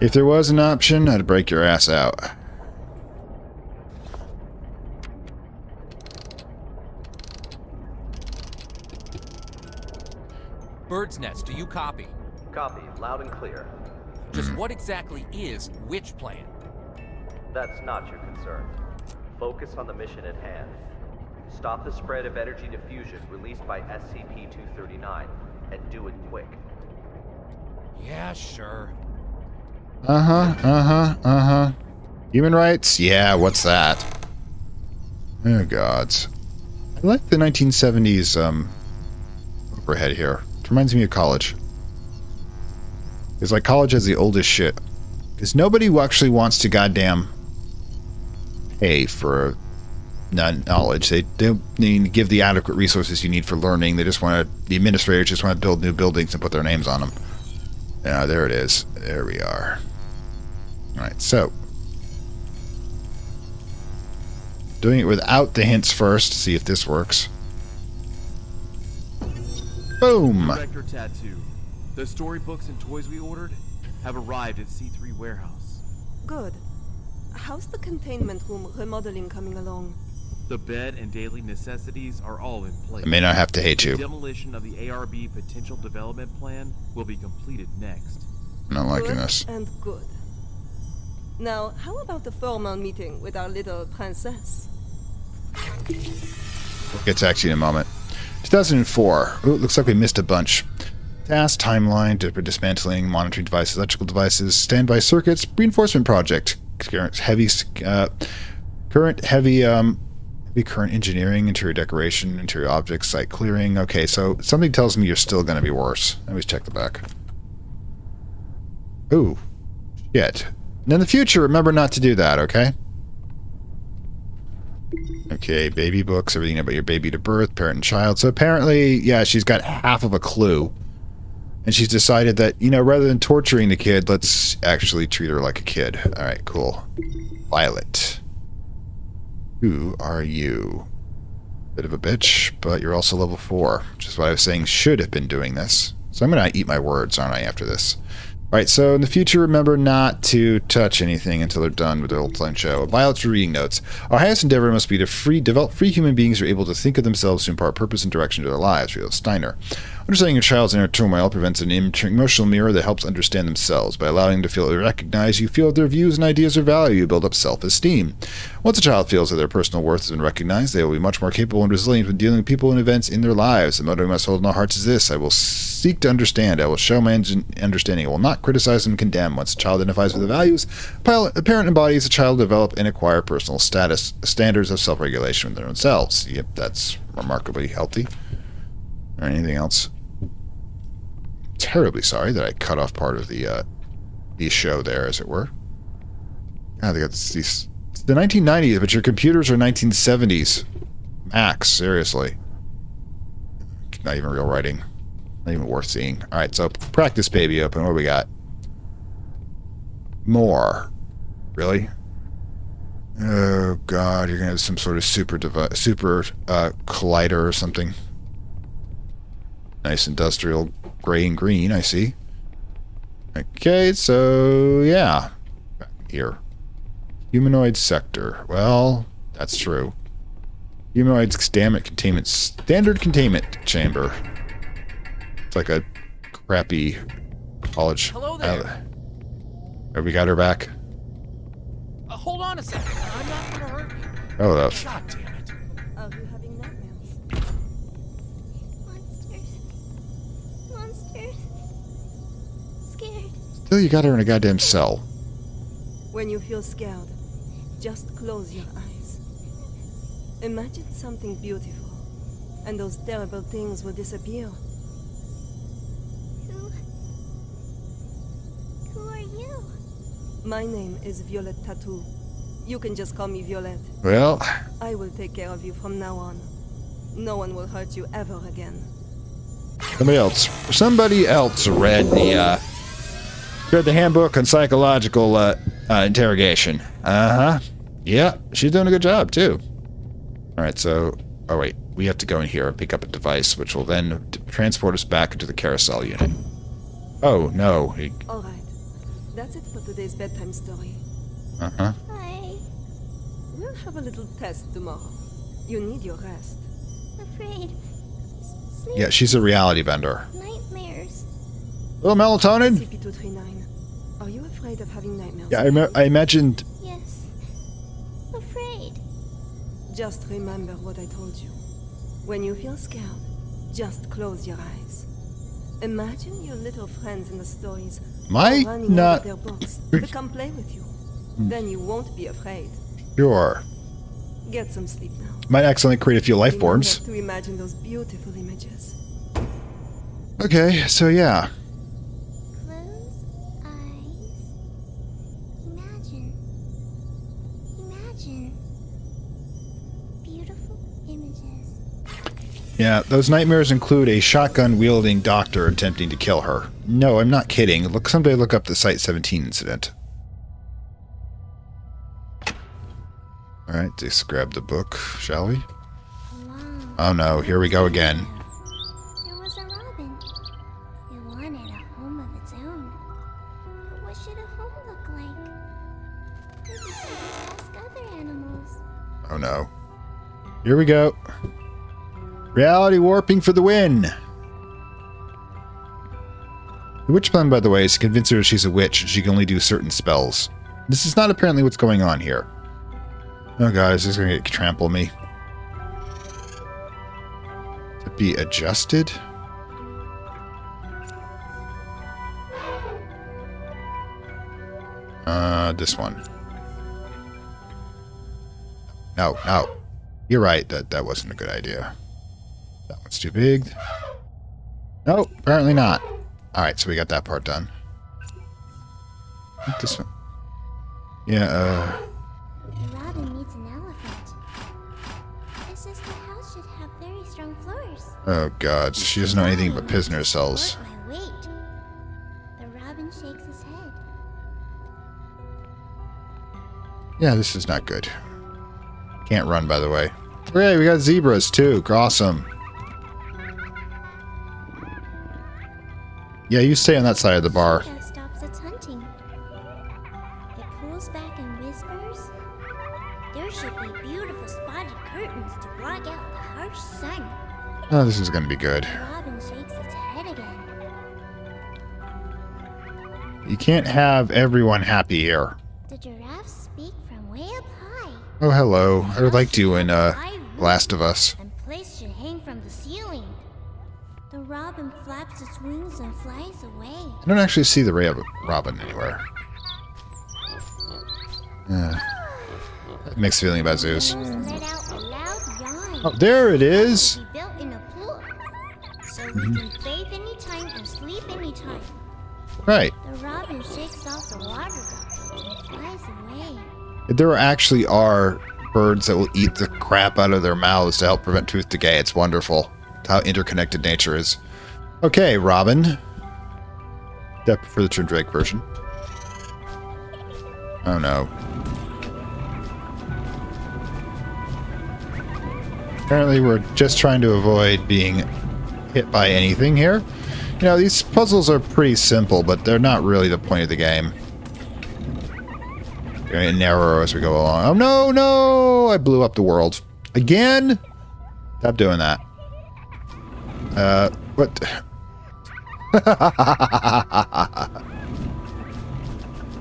If there was an option, I'd break your ass out. Bird's Nest, do you copy? Copy, loud and clear. Just what exactly is Witch Plan? That's not your concern. Focus on the mission at hand. Stop the spread of energy diffusion released by SCP-239, and do it quick. Yeah, sure. Human rights? Yeah, what's that? Oh, gods. I like the 1970s, overhead here. It reminds me of college. It's like college has the oldest shit. Because nobody actually wants to goddamn pay for knowledge. They don't need to give the adequate resources you need for learning. They just want to, the administrators just want to build new buildings and put their names on them. Yeah, there it is. There we are. Alright, so. Doing it without the hints first, see if this works. Boom! Director Tattoo. The storybooks and toys we ordered have arrived at C3 warehouse. Good. How's the containment room remodeling coming along? The bed and daily necessities are all in place. I may not have to hate you. Demolition of the ARB potential development plan will be completed next. I'm not liking Good this. and good. Now, how about the formal meeting with our little princess? We'll get to in a moment. 2004. Ooh, looks like we missed a bunch. Task, timeline, dismantling, monitoring devices, electrical devices, standby circuits, reinforcement project, current engineering, interior decoration, interior objects, site clearing. Okay, so something tells me you're still going to be worse. Let me check the back. Ooh, shit. And in the future, remember not to do that, okay? Okay, baby books, everything about your baby to birth, parent and child. So apparently, yeah, she's got half of a clue. And she's decided that, you know, rather than torturing the kid, let's actually treat her like a kid. Alright, cool. Violet. Who are you? Bit of a bitch, but you're also level 4, which is what I was saying should have been doing this. So I'm going to eat my words, aren't I, after this? Alright, so in the future, remember not to touch anything until they're done with the whole plan show. Violet's reading notes. Our highest endeavor must be to develop free human beings who are able to think of themselves to impart purpose and direction to their lives. Rudolf Steiner. Understanding a child's inner turmoil prevents an emotional mirror that helps understand themselves. By allowing them to feel recognized, you feel that their views and ideas are valued. You build up self-esteem. Once a child feels that their personal worth has been recognized, they will be much more capable and resilient when dealing with people and events in their lives. The motto we must hold in our hearts is this: I will seek to understand. I will show my understanding. I will not criticize and condemn. Once a child identifies with the values a parent embodies, a child will develop and acquire personal standards of self-regulation within themselves. Yep, that's remarkably healthy. Or anything else? Terribly sorry that I cut off part of the show there, as it were. God, they got these the 1990s, but your computers are 1970s. Max, seriously. Not even real writing. Not even worth seeing. Alright, so practice baby open. What do we got? More. Really? Oh god, you're gonna have some sort of super collider or something. Nice industrial gray and green, I see. Okay, so yeah. Back here. Humanoid sector. Well, that's true. Humanoid standard containment chamber. It's like a crappy college. Hello there. Oh, we got her back. Hold on a second. I'm not gonna hurt you. Oh, that's... God damn it. Are you having nightmares? Monsters. Scared. Still, you got her in a goddamn cell. When you feel scared, just close your eyes. Imagine something beautiful, and those terrible things will disappear. Who are you? My name is Violet Tattoo. You can just call me Violet. Well, I will take care of you from now on. No one will hurt you ever again. somebody else read the handbook on psychological interrogation. Yeah, she's doing a good job too. All right, so wait, we have to go in here and pick up a device, which will then transport us back into the carousel unit. Oh no. All right, that's it for today's bedtime story. Hi. We'll have a little test tomorrow. You need your rest. Afraid. Sleep. Yeah, she's a reality bender. Nightmares. Little melatonin. SCP-239. Are you afraid of having nightmares? Yeah, I imagined. Yes. Afraid. Just remember what I told you. When you feel scared, just close your eyes. Imagine your little friends in the stories Might running not. over their books to come play with you. Then you won't be afraid. Sure. Get some sleep now. Might accidentally create a few life Remember forms. to imagine those beautiful images. Okay, so yeah. Close eyes. Imagine. Imagine. Beautiful images. Yeah, those nightmares include a shotgun-wielding doctor attempting to kill her. No, I'm not kidding. Somebody look up the Site-17 incident. Alright, just grab the book, shall we? Oh no, here we go again. There was a robin. It wanted a home of its own. But what should a home look like? Maybe something ask other animals. Oh no. Here we go. Reality warping for the win! The witch plan, by the way, is to convince her she's a witch and she can only do certain spells. This is not apparently what's going on here. Oh guys, this is gonna trample me. To be adjusted? This one. No. You're right, that wasn't a good idea. That one's too big. No, apparently not. Alright, so we got that part done. This one. Yeah, The robin needs an elephant. It says the house should have very strong floors. oh god, she doesn't know anything but prisoner cells. Support my weight. The robin shakes his head. Yeah, this is not good. Can't run, by the way. Hooray, we got zebras too. Awesome. Yeah, you stay on that side of the bar. Shadow stops its hunting. It pulls back and whispers. There should be beautiful spotted curtains to block out the harsh sun. Oh, this is going to be good. The robin shakes its head again. You can't have everyone happy here. The giraffes speak from way up high. Oh, hello. I would like to in Last of Us. And plates should hang from the ceiling. The robin flaps its wings and flies away. I don't actually see the robin anywhere. Mixed feeling about Zeus. Let out a loud yawn. Oh, there it is. Be built in a pool, so we can bathe anytime and sleep anytime. Right. The robin shakes off the water droplets and flies away. There actually are birds that will eat the crap out of their mouths to help prevent tooth decay. It's wonderful how interconnected nature is. Okay, Robin. I prefer the Tim Drake version. Oh no. Apparently we're just trying to avoid being hit by anything here. You know, these puzzles are pretty simple, but they're not really the point of the game. They're getting narrower as we go along. Oh, no, no! I blew up the world. Again? Stop doing that. What?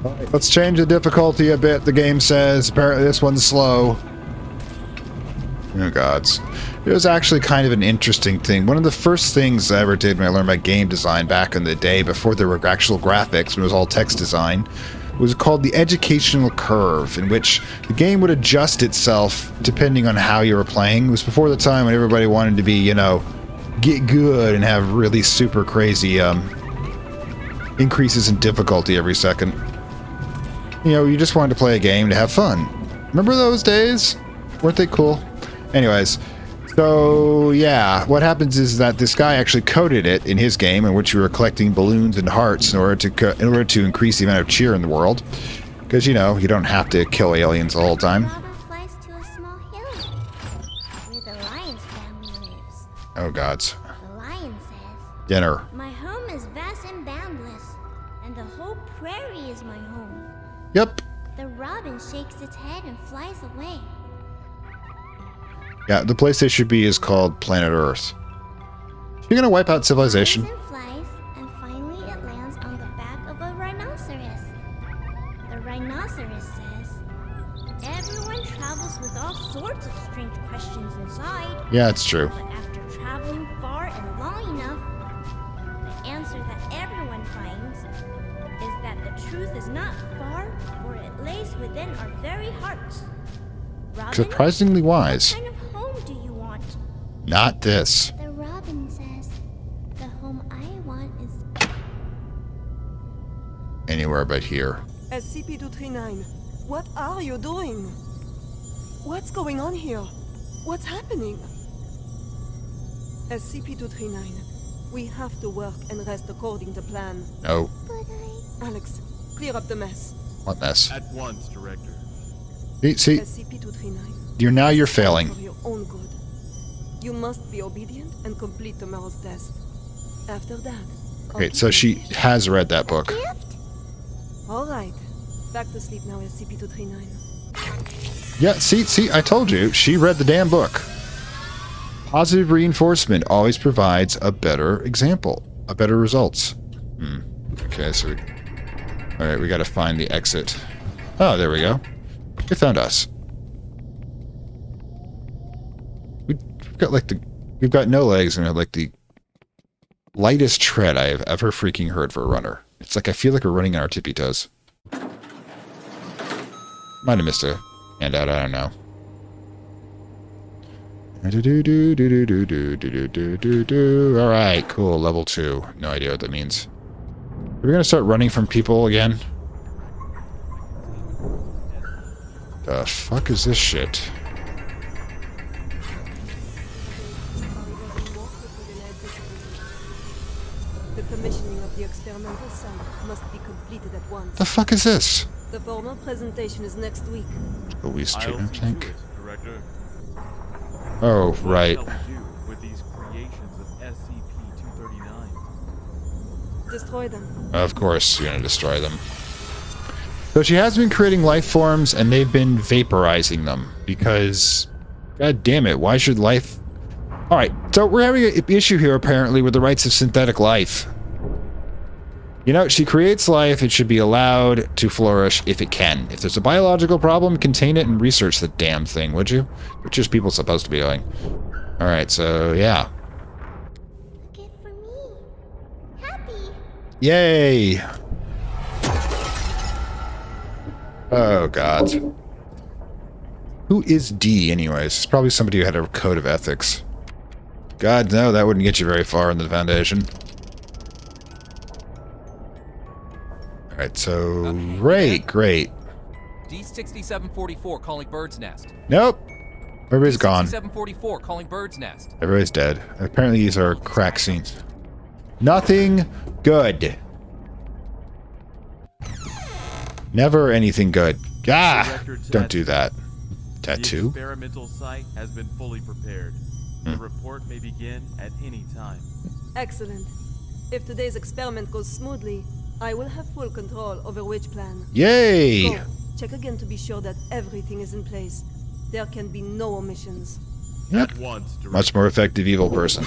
Alright, let's change the difficulty a bit, the game says. Apparently this one's slow. Oh, gods. It was actually kind of an interesting thing. One of the first things I ever did when I learned about game design back in the day, before there were actual graphics, when it was all text design, was called the educational curve, in which the game would adjust itself depending on how you were playing. It was before the time when everybody wanted to be, you know, get good and have really super crazy increases in difficulty every second. You know, you just wanted to play a game to have fun. Remember those days? Weren't they cool? Anyways, so yeah, what happens is that this guy actually coded it in his game, in which you were collecting balloons and hearts in order to increase the amount of cheer in the world, because you know you don't have to kill aliens the whole time. Robin flies to a small hill where the lion's family lives. Oh gods. The lion says, Dinner. "My home is vast and boundless, and the whole prairie is my home." Yep. The robin shakes its head and flies away. Yeah, the place they should be is called Planet Earth. You're gonna wipe out civilization. Flies, and finally it lands on the back of a rhinoceros. The rhinoceros says, "Everyone travels with all sorts of strange questions inside. Yeah, it's true. But after traveling far and long enough, the answer that everyone finds is that the truth is not far, for it lays within our very hearts." Robin, Surprisingly wise. what kind of home do you want? Not this. The robin says, "The home I want is..." Anywhere but here. SCP-239, what are you doing? What's going on here? What's happening? SCP-239, we have to work and rest according to plan. No. Alex, clear up the mess. What mess? At once, Director. See, SCP-239. you're failing. For your own good. You must be obedient and complete tomorrow's test. After that... Okay, so she has read that book. Alright. Back to sleep now, SCP-239. Yeah, see, I told you. She read the damn book. Positive reinforcement always provides a better example. A better results. Okay, so... Alright, we gotta find the exit. Oh, there we go. They found us. We've got no legs and we have like the lightest tread I have ever freaking heard for a runner. It's like I feel like we're running on our tippy toes. Might have missed a handout, I don't know. Alright, cool, level 2. No idea what that means. Are we gonna start running from people again? The fuck is this shit? The commissioning of the experimental site must be completed at once. The fuck is this? The formal presentation is next week. A waste treatment I'll tank. do it, Director. Oh, right. What shall we do with these creations of SCP-239? Destroy them. Of course, you're gonna destroy them. So she has been creating life forms, and they've been vaporizing them because, god damn it, why should life? All right, so we're having an issue here apparently with the rights of synthetic life. You know, she creates life; it should be allowed to flourish if it can. If there's a biological problem, contain it and research the damn thing, would you? Which is people supposed to be doing. All right, so yeah. Gift for me. Happy. Yay! Oh, God. Who is D, anyways? It's probably somebody who had a code of ethics. God, no, that wouldn't get you very far in the Foundation. Alright, so... Great. D6744 calling Bird's Nest. Nope. Everybody's gone. D6744 calling Bird's Nest. Everybody's dead. Apparently these are crack scenes. Nothing good. Never anything good. Ah! Don't do that. That the too? experimental site has been fully prepared. The report may begin at any time. Excellent. If today's experiment goes smoothly, I will have full control over which plan. Yay! Go. Check again to be sure that everything is in place. There can be no omissions. Yep. At once, Director. Much more effective evil person.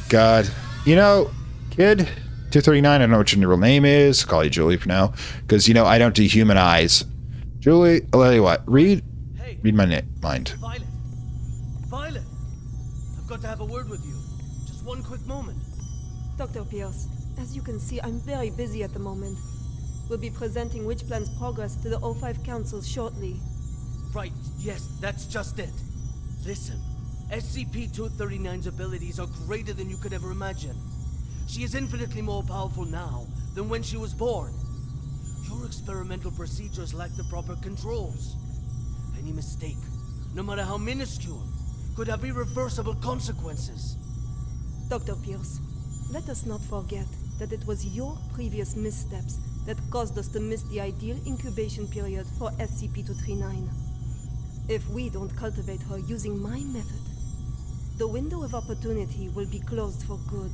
God. You know, kid, 239, I don't know what your real name is. I'll call you Julie for now. Because, you know, I don't dehumanize. Julie, I'll tell you what. Read my mind. Violet! Violet! I've got to have a word with you. Just one quick moment. Dr. Pierce, as you can see, I'm very busy at the moment. We'll be presenting Witch Plan's progress to the O5 Council shortly. Right, yes, that's just it. Listen, SCP-239's abilities are greater than you could ever imagine. She is infinitely more powerful now than when she was born. Your experimental procedures lack the proper controls. Any mistake, no matter how minuscule, could have irreversible consequences. Dr. Pierce, let us not forget that it was your previous missteps that caused us to miss the ideal incubation period for SCP-239. If we don't cultivate her using my method, the window of opportunity will be closed for good.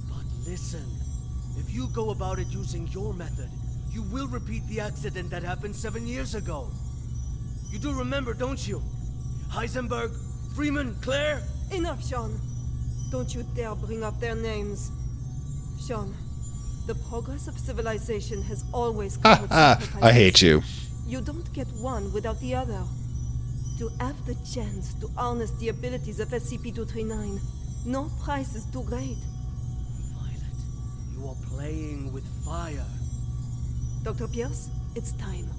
But listen, if you go about it using your method, you will repeat the accident that happened 7 years ago. You do remember, don't you? Heisenberg, Freeman, Claire? Enough, Sean. Don't you dare bring up their names. Sean, the progress of civilization has always come with sacrifices. I hate you. You don't get one without the other. To have the chance to harness the abilities of SCP-239, no price is too great. Violet, you are playing with fire. Dr. Pierce, it's time.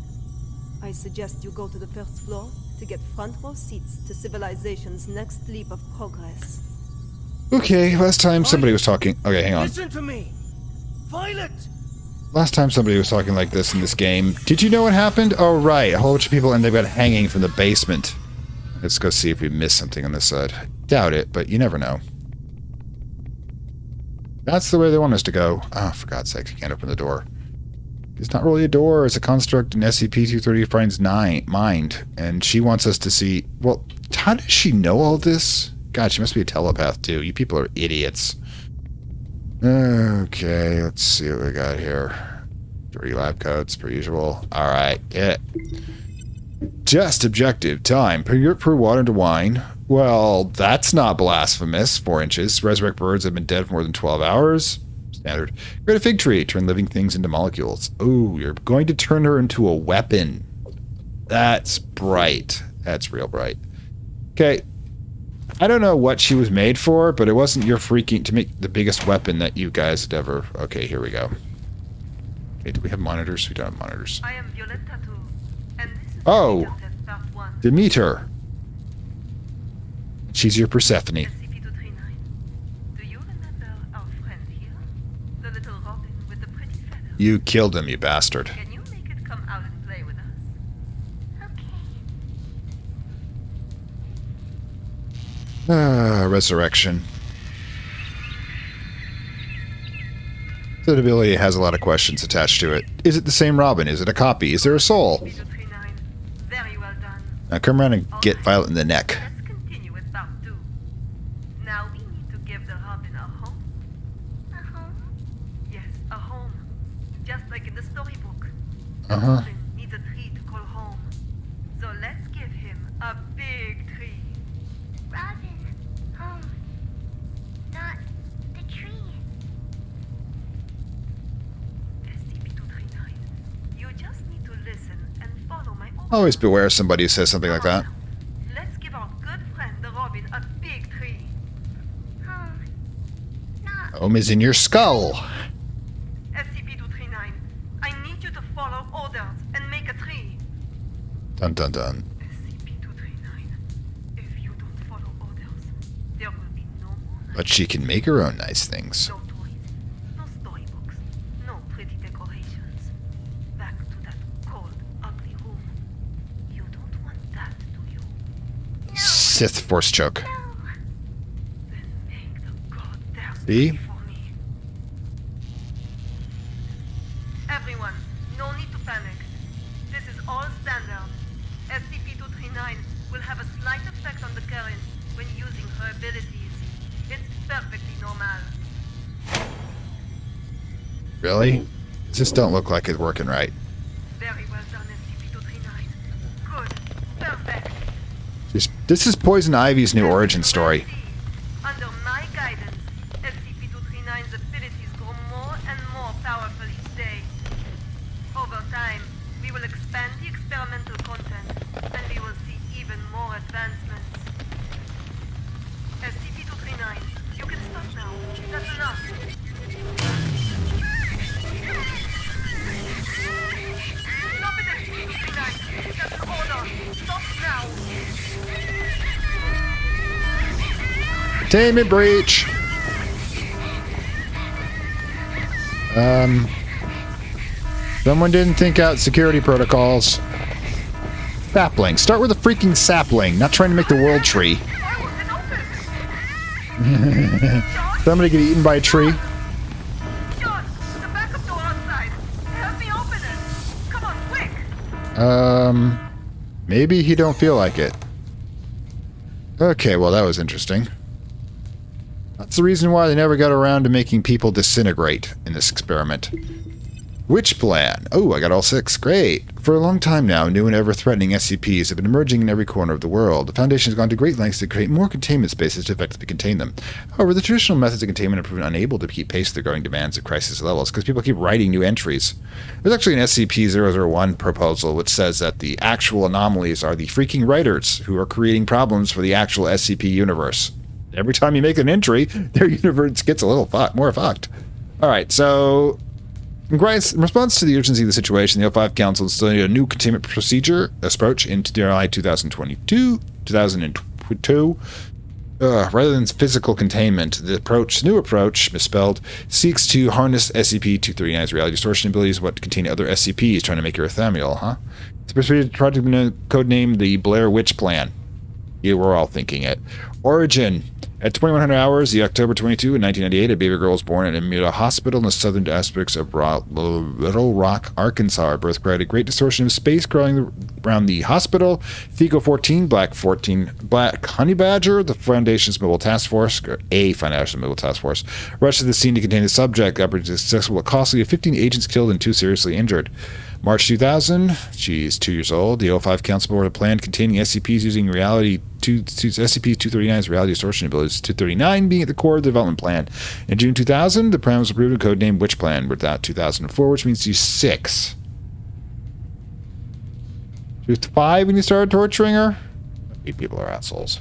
I suggest you go to the first floor to get front row seats to civilization's next leap of progress. Okay, last time somebody was talking... Okay, hang on. Listen to me! Violet! Last time somebody was talking like this in this game, did you know what happened? Oh, right. A whole bunch of people and they got hanging from the basement. Let's go see if we missed something on this side. Doubt it, but you never know. That's the way they want us to go. Oh, for God's sake, you can't open the door. It's not really a door. It's a construct in SCP-239's mind. And she wants us to see... Well, how does she know all this? God, she must be a telepath, too. You people are idiots. Okay, let's see what we got here. Dirty lab coats, per usual. Alright, yeah. Just objective. Time. Per water into wine. Well, that's not blasphemous. 4 inches. Resurrect birds that have been dead for more than 12 hours. Standard. Create a fig tree. Turn living things into molecules. Ooh, you're going to turn her into a weapon. That's bright. That's real bright. Okay. I don't know what she was made for, but it wasn't your freaking to make the biggest weapon that you guys had ever... Okay, here we go. Okay, do we have monitors? We don't have monitors. I am Violetta Tattoo, and this is Oh! test part 1. Demeter. She's your Persephone. SCP-239. Do you remember our friend here? The little robin with the pretty feathers? You killed him, you bastard. Can you make it come out and play with us? Resurrection. That ability has a lot of questions attached to it. Is it the same Robin? Is it a copy? Is there a soul? Very well done. Now come around and get Violet in the neck. Let's continue with part 2. Now we need to give the robin a home. A home? Yes, a home. Just like in the storybook. The Uh-huh. robin needs a tree to call home. So let's give him a big tree. Robin, home. Not the tree. SCP-239. You just need to listen and follow my orders. Always beware of somebody who says something like that. Let's give our good friend the robin a big tree. Home. Not Home is in your skull. SCP-239, I need you to follow orders and make a tree. Dun dun dun. SCP-239, if you don't follow orders, there will be no more night. But she can make her own nice things. No toys, no storybooks, no pretty decorations. Back to that cold, ugly room. You don't want that, do you? Sith force choke. Then make the goddamn See? tree for me. Everyone, no need to panic. This is all Really? This don't look like it's working right. Very well done, SCP-239. Good. Perfect. This is Poison Ivy's new origin story. Under my guidance, SCP-239's abilities grow more and more powerful each day. Over time, we will expand the experimental content, and we will see even more advancements. SCP-239, you can stop now. That's enough. Stop it, SCP-239. That's an order. Stop now. Containment breach! Someone didn't think out security protocols. Sapling. Start with a freaking sapling, not trying to make the world tree. Somebody get eaten by a tree? John, the backup door outside. Help me open it. Come on, quick. Maybe he don't feel like it. Okay, well that was interesting. That's the reason why they never got around to making people disintegrate in this experiment. Witch plan. Oh, I got all 6. Great. For a long time now, new and ever-threatening SCPs have been emerging in every corner of the world. The Foundation has gone to great lengths to create more containment spaces to effectively contain them. However, the traditional methods of containment have proven unable to keep pace with the growing demands of crisis levels because people keep writing new entries. There's actually an SCP-001 proposal which says that the actual anomalies are the freaking writers who are creating problems for the actual SCP universe. Every time you make an entry, their universe gets a little more fucked. Alright, so in response to the urgency of the situation, the O5 Council installed a new containment procedure approach in July 2002. Rather than physical containment, the new approach, misspelled, seeks to harness SCP-239's reality distortion abilities what contain other SCPs, trying to make your ephemeral, huh? It's a project codenamed the Blair Witch Plan. Yeah, we're all thinking it. Origin. At 2100 hours, the October 22, 1998, a baby girl was born at a hospital in the southern aspects of Little Rock, Arkansas. Her birth created a great distortion of space growing around the hospital. Figo-14, Black Honey Badger, the Foundation's Mobile Task Force, or a Foundation's Mobile Task Force, rushed to the scene to contain the subject. Operations successful, but costly, of 15 agents killed and 2 seriously injured. March 2000, she's 2 years old. The O5 Council Board had planned containing SCPs using SCP-239's reality distortion abilities, 239 being at the core of the development plan. In June 2000, the plan was approved and codenamed Witch Plan, without 2004, which means she's 6. She was 5 when you started torturing her? These people are assholes.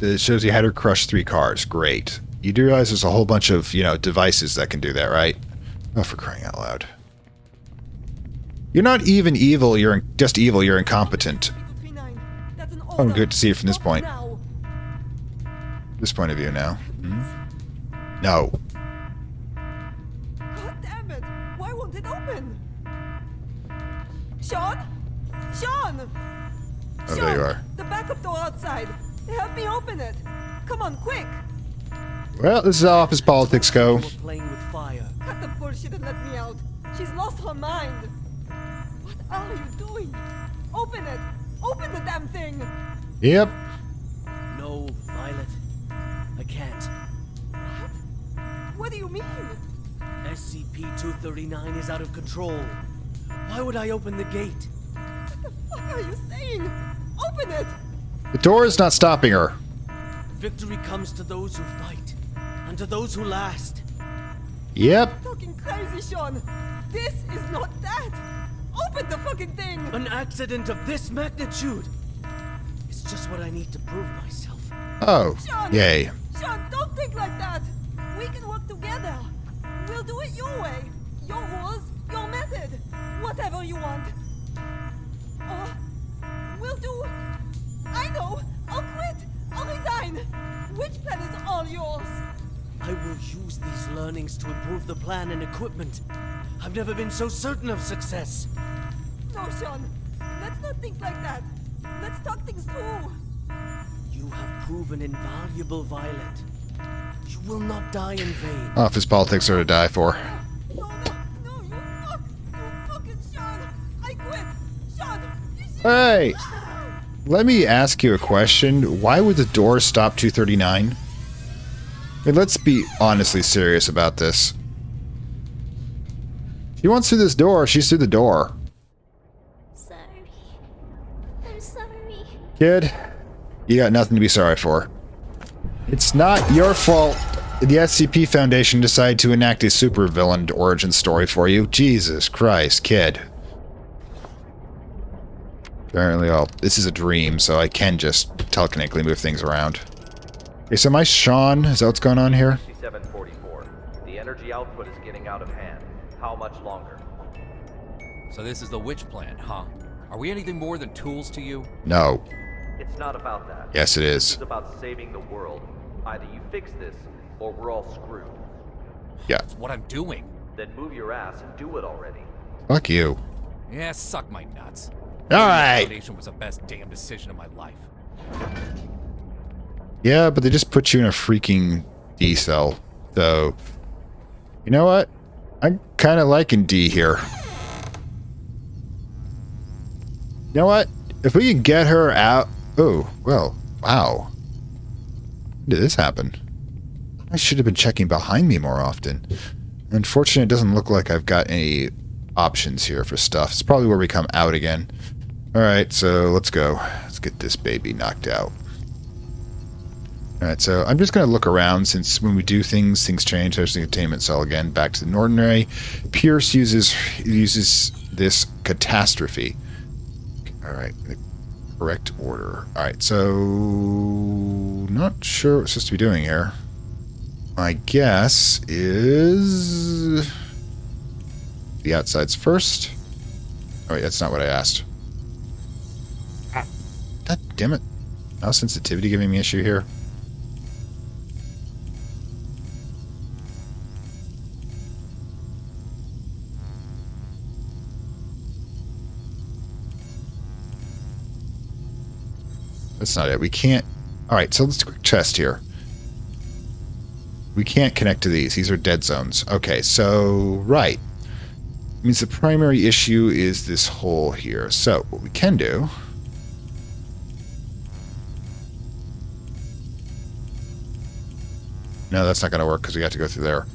It shows you had her crush 3 cars. Great. You do realize there's a whole bunch of, devices that can do that, right? Oh, for crying out loud. You're not even evil, you're just evil, you're incompetent. Oh, good to see it from this point. This point of view now. No. God damn it! Why won't it open? Sean? Sean! Oh, there you are. The backup door outside. Help me open it. Come on, quick! Well, this is how office politics go. We're playing with fire. Cut the bullshit and let me out. She's lost her mind. What are you doing? Open it! Open the damn thing! Yep. No, Violet. I can't. What? What do you mean? SCP-239 is out of control. Why would I open the gate? What the fuck are you saying? Open it! The door is not stopping her. Victory comes to those who fight, and to those who last. Yep. You're talking crazy, Sean. This is not that. Open the fucking thing. An accident of this magnitude. It's just what I need to prove myself. Oh, Sean, yay. Sean, don't think like that. We can work together. We'll do it your way. Your rules, your method. Whatever you want. Or we'll do... I know. I'll quit. I'll resign. Witch Plan is all yours. I will use these learnings to improve the plan and equipment. I've never been so certain of success. No, Sean. Let's not think like that. Let's talk things through. You have proven invaluable, Violet. You will not die in vain. Office politics are to die for. No, you fucking Sean. I quit. Sean, you should... Hey! Let me ask you a question. Why would the door stop 239? Hey, let's be honestly serious about this. She wants through this door. She's through the door. Sorry. I'm sorry. Kid, you got nothing to be sorry for. It's not your fault the SCP Foundation decided to enact a supervillain origin story for you. Jesus Christ, kid. Apparently, this is a dream, so I can just telekinetically move things around. Okay, so my Sean, is that what's going on here? 6744. The energy output is getting out of hand. How much longer? So this is the witch plan, huh? Are we anything more than tools to you? No. It's not about that. Yes, it This is. is about saving the world. Either you fix this, or we're all screwed. Yeah. That's what I'm doing. Then move your ass and do it already. Fuck you. Yeah, suck my nuts. All right. Foundation was the best damn decision of my life. Yeah, but they just put you in a freaking D cell. So, you know what? I'm kind of liking D here. You know what? If we can get her out... Oh, well, wow. When did this happen? I should have been checking behind me more often. Unfortunately, it doesn't look like I've got any options here for stuff. It's probably where we come out again. Alright, so let's go. Let's get this baby knocked out. Alright, so I'm just going to look around since when we do things, things change. There's the containment cell again. Back to the ordinary. Pierce uses this catastrophe. Alright, the correct order. Alright, so... Not sure what we're supposed to be doing here. My guess is... The outside's first. Oh wait, that's not what I asked. God damn it. Now sensitivity giving me issue here. That's not it. We can't... Alright, so let's do a quick test here. We can't connect to these. These are dead zones. Okay, so... Right. Means the primary issue is this hole here. So, what we can do... No, that's not going to work because we got to go through there.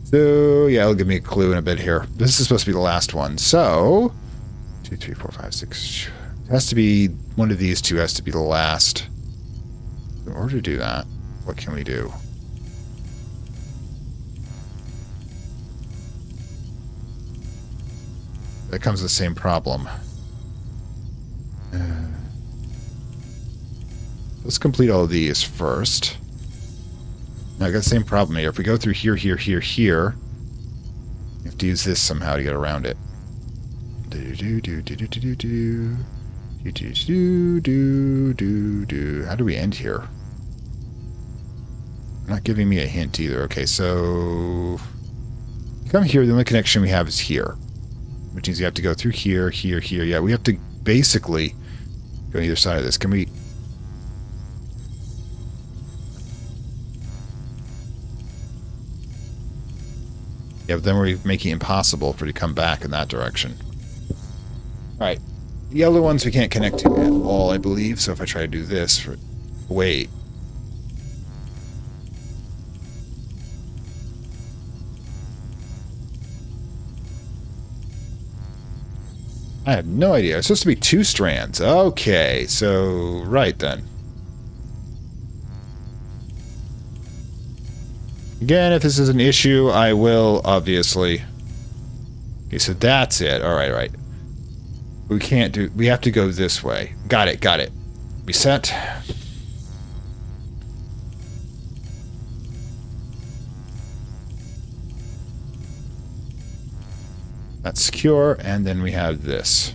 So, yeah, it'll give me a clue in a bit here. This is supposed to be the last one. So, 2, 3, 4, 5, 6... It has to be... One of these two has to be the last. In order to do that, what can we do? That comes with the same problem. Let's complete all of these first. Now I got the same problem here. If we go through here, here, here, here, you have to use this somehow to get around it. How do we end here? Not giving me a hint either. Okay, so come here. The only connection we have is here, which means you have to go through here, here, here. Yeah, we have to basically go on either side of this. Can we? Yeah, but then we're making it impossible for it to come back in that direction. Alright. The other ones we can't connect to at all, I believe. So if I try to do this... Wait. I have no idea. It's supposed to be 2 strands. Okay, so... Right then. Again, if this is an issue, I will, obviously... Okay, so that's it. Alright, right. We can't do... We have to go this way. Got it, got it. Reset. That's secure, and then we have this.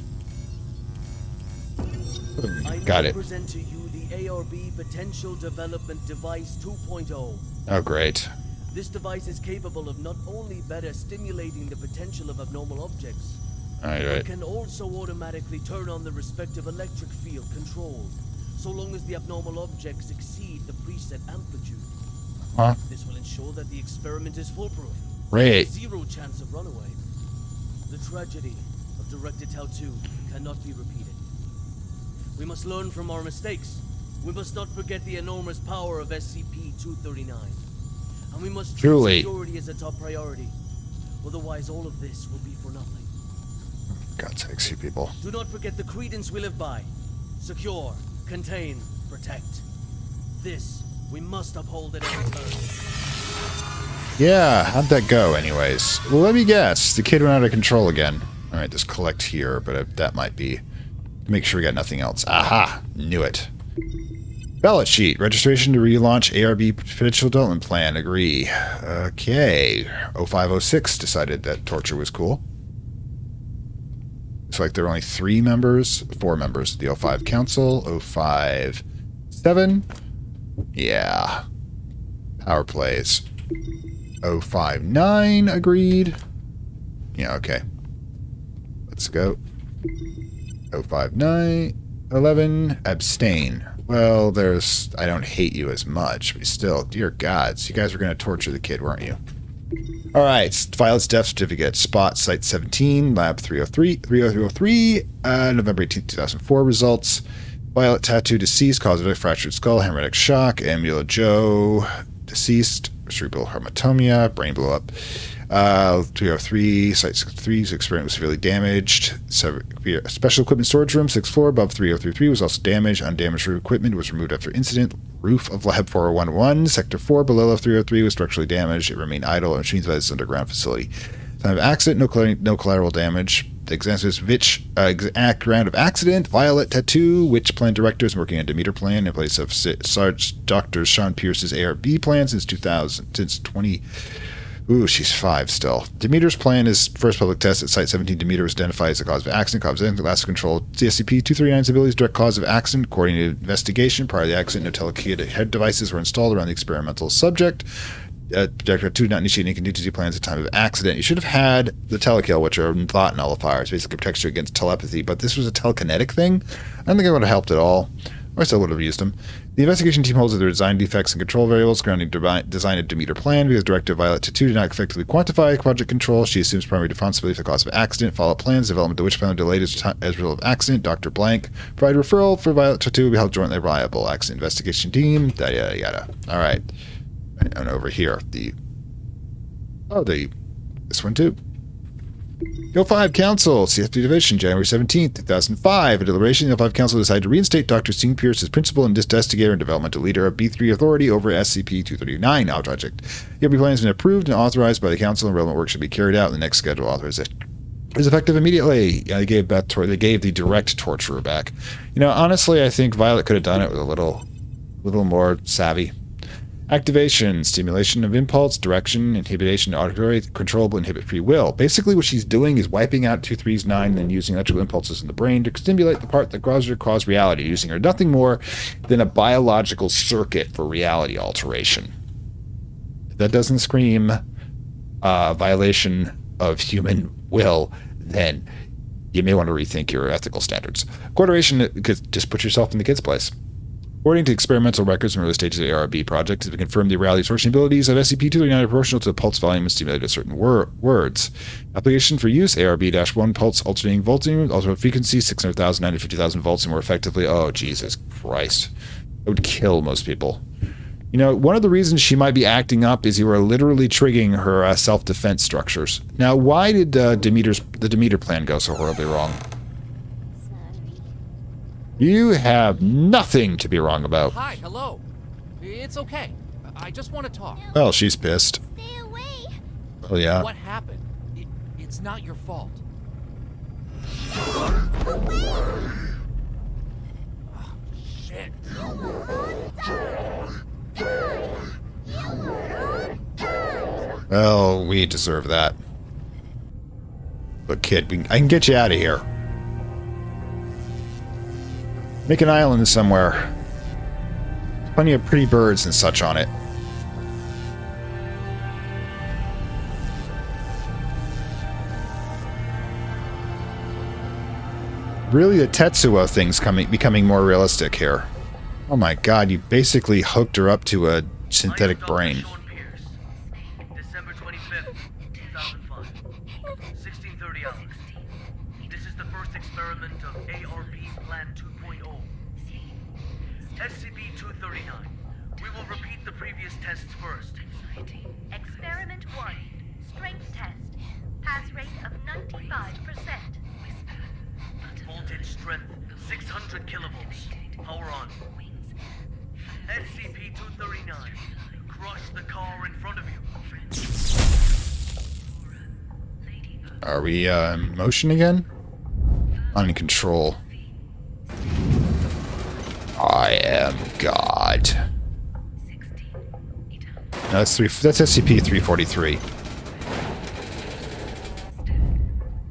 Got it. I present to you the ARB Potential Development Device 2.0. Oh, great. This device is capable of not only better stimulating the potential of abnormal objects, Alright, but right. can also automatically turn on the respective electric field controlled, so long as the abnormal objects exceed the preset amplitude. Huh? This will ensure that the experiment is foolproof. Great. 0 chance of runaway. The tragedy of Directed Tau 2 cannot be repeated. We must learn from our mistakes We must not forget the enormous power of SCP-239. And we must treat Truly. security as a top priority. Otherwise, all of this will be for nothing. God's sakes, you people. Do not forget the credence we live by. Secure, contain, protect. This, we must uphold at any turn. Yeah, how'd that go anyways? Well, let me guess. The kid went out of control again. Alright, just collect here, but that might be... Make sure we got nothing else. Aha! Knew it. Ballot sheet. Registration to relaunch ARB Potential Development Plan. Agree. Okay. 0506 decided that torture was cool. Looks like there are only 4 members. The 05 Council. 057. Yeah. Power plays. 059 agreed. Yeah, okay. Let's go. 059. 11. Abstain. Well, there's... I don't hate you as much, but still, dear gods, you guys were going to torture the kid, weren't you? Alright, Violet's death certificate. Spot, Site 17, Lab 303, November 18th, 2004 results. Violet tattoo deceased, cause of death, fractured skull, hemorrhagic shock. Amula Joe, deceased, cerebral hematomia, brain blew up. 303, Site 63, experiment was severely damaged. Special equipment storage room, 6th floor, above 3033 was also damaged. Undamaged equipment was removed after incident. Roof of Lab 4011, Sector 4, below Lab 303 was structurally damaged. It remained idle and machines by this underground facility. Time of accident, no collateral damage. The examiners which ground of accident, Violet tattoo, which plan directors working on Demeter plan in place of Sarge Dr. Sean Pierce's ARB plan since 20. Ooh, she's 5 still. Demeter's plan is first public test at Site 17. Demeter was identified as the cause of accident. Cause of last control. The SCP-239's abilities direct cause of accident. According to investigation, prior to the accident, no telekinetic head devices were installed around the experimental subject. Director 2 did not initiate any contingency plans at the time of accident. You should have had the telekill, which are thought nullifiers, basically protects you against telepathy, but this was a telekinetic thing. I don't think it would have helped at all. Or I still would have used them. The investigation team holds that there are design defects and control variables surrounding design of Demeter plan because Director Violet 2 did not effectively quantify project control. She assumes primary responsibility for the cause of accident. Follow-up plans, development of which plan delayed as a result of accident. Dr. Blank provide referral for Violet 2 will be held jointly reliable. Accident investigation team, yada yada. All right. And over here, this one too. Go 5 Council, CFP Division, January 17th, 2005. A deliberation, the 5 Council decided to reinstate Dr. Sean Pierce as principal and investigator and developmental leader of B3 Authority over SCP-239 now project. The ARB plan has been approved and authorized by the Council, and relevant work should be carried out in the next scheduled authorization. It is effective immediately. Yeah, they gave the direct torturer back. You know, honestly, I think Violet could have done it with a little more savvy. Activation, stimulation of impulse, direction, inhibition, auditory, controllable, inhibit free will. Basically what she's doing is wiping out 239 and then using electrical impulses in the brain to stimulate the part that causes her to cause reality, using her nothing more than a biological circuit for reality alteration. If that doesn't scream violation of human will, then you may want to rethink your ethical standards. Coordination, just put yourself in the kid's place. According to experimental records from early stages of the ARB project, it has been confirmed the reality distortion abilities of SCP-239 are proportional to the pulse volume and stimulated to certain words. Application for use, ARB-1 pulse alternating voltage, alternating frequency, 600,000, 950,000 volts, and more effectively. Oh, Jesus Christ. That would kill most people. You know, one of the reasons she might be acting up is you are literally triggering her self-defense structures. Now, why did the Demeter plan go so horribly wrong? You have nothing to be wrong about. Hi, hello. It's okay. I just want to talk. Well, she's pissed. Stay away. Oh, yeah. What happened? It's not your fault. Away. Oh, shit. Well, we deserve that. But kid, I can get you out of here. Make an island somewhere. Plenty of pretty birds and such on it. Really, the Tetsuo thing's becoming more realistic here. Oh my god, you basically hooked her up to a synthetic brain. December 25th, 2005. 1630 hours. This is the first experiment of ARB Plan 2.0. SCP 239. We will repeat the previous tests first. Experiment 1. Strength test. Pass rate of 95%. Voltage strength 600 kilovolts. Power on. SCP-239. Crush the car in front of you. Are we in motion again? On control. I am God. No, that's SCP-343.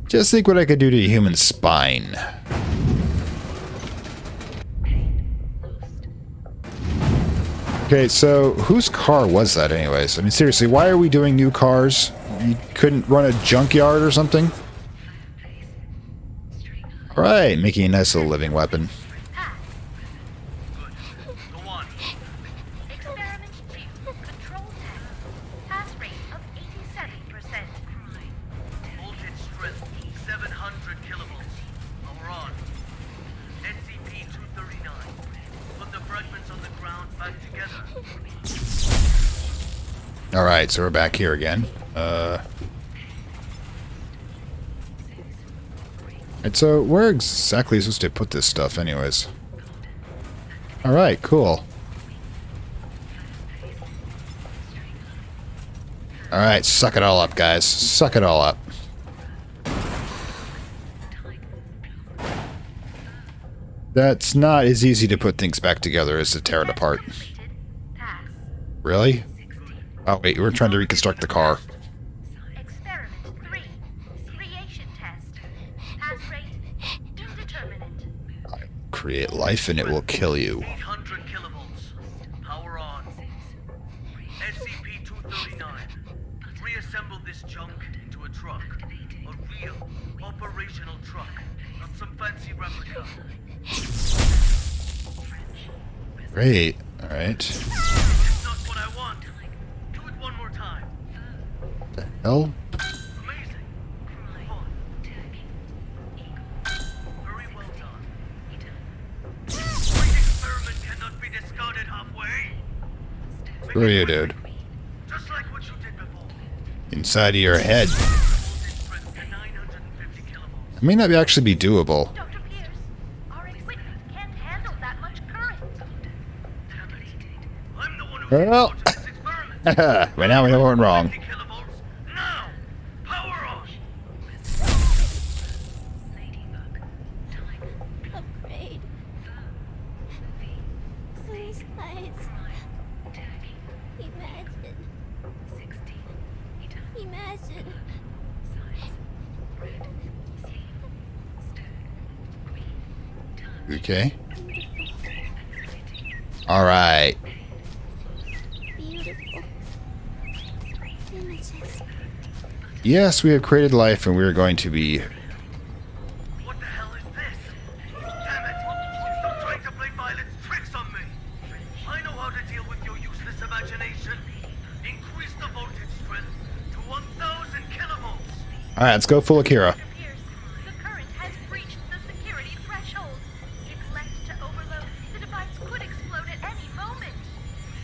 Just think what I could do to a human spine. Okay, so whose car was that anyways? I mean, seriously, why are we doing new cars? You couldn't run a junkyard or something? Alright, making a nice little living weapon. Experiment 2. Control test. Pass rate of 87%. Voltage strength 700 kilovolts. Power on. SCP-239. Put the fragments on the ground back together. Alright, so we're back here again. And so where exactly is supposed to put this stuff anyways? Alright, cool. Alright, suck it all up, guys. Suck it all up. That's not as easy to put things back together as to tear it apart. Really? Oh wait, we're trying to reconstruct the car. Experiment 3. Creation test. Pass rate indeterminate. Create life and it will kill you. 800 kilovolts. Power on. SCP-239. Reassemble this junk into a truck. A real, operational truck. Not some fancy replica. Great. Alright. It's not what I want. Do it one more time. The hell? Amazing. Fun. Very well done. Great experiment cannot be discarded halfway. Who are you, dude? Just like what you did before. Inside of your head. It may not actually be doable. Dr. Pierce, our equipment can't handle that much current. I'm the one who Well, right now we know what went wrong. Now, power on. Afraid. Close eyes. Imagine. Okay. Alright. Beautiful. Images. Yes, we have created life and we are going to be... What the hell is this? Damn it! Stop trying to play violent tricks on me! I know how to deal with your useless imagination. Increase the voltage strength to 1,000 kilovolts. Alright, let's go full Akira. The current has breached the security threshold. If left to overload, the device could explode at any moment.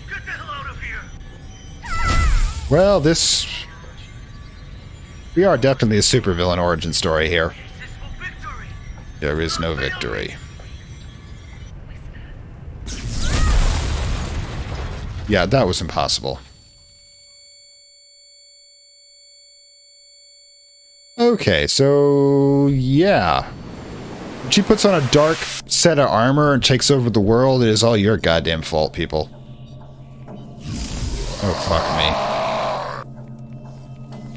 Get the hell out of here! Well, this... We are definitely a supervillain origin story here. There is no victory. Yeah, that was impossible. Okay, so... yeah. When she puts on a dark set of armor and takes over the world, it is all your goddamn fault, people. Oh, fuck me.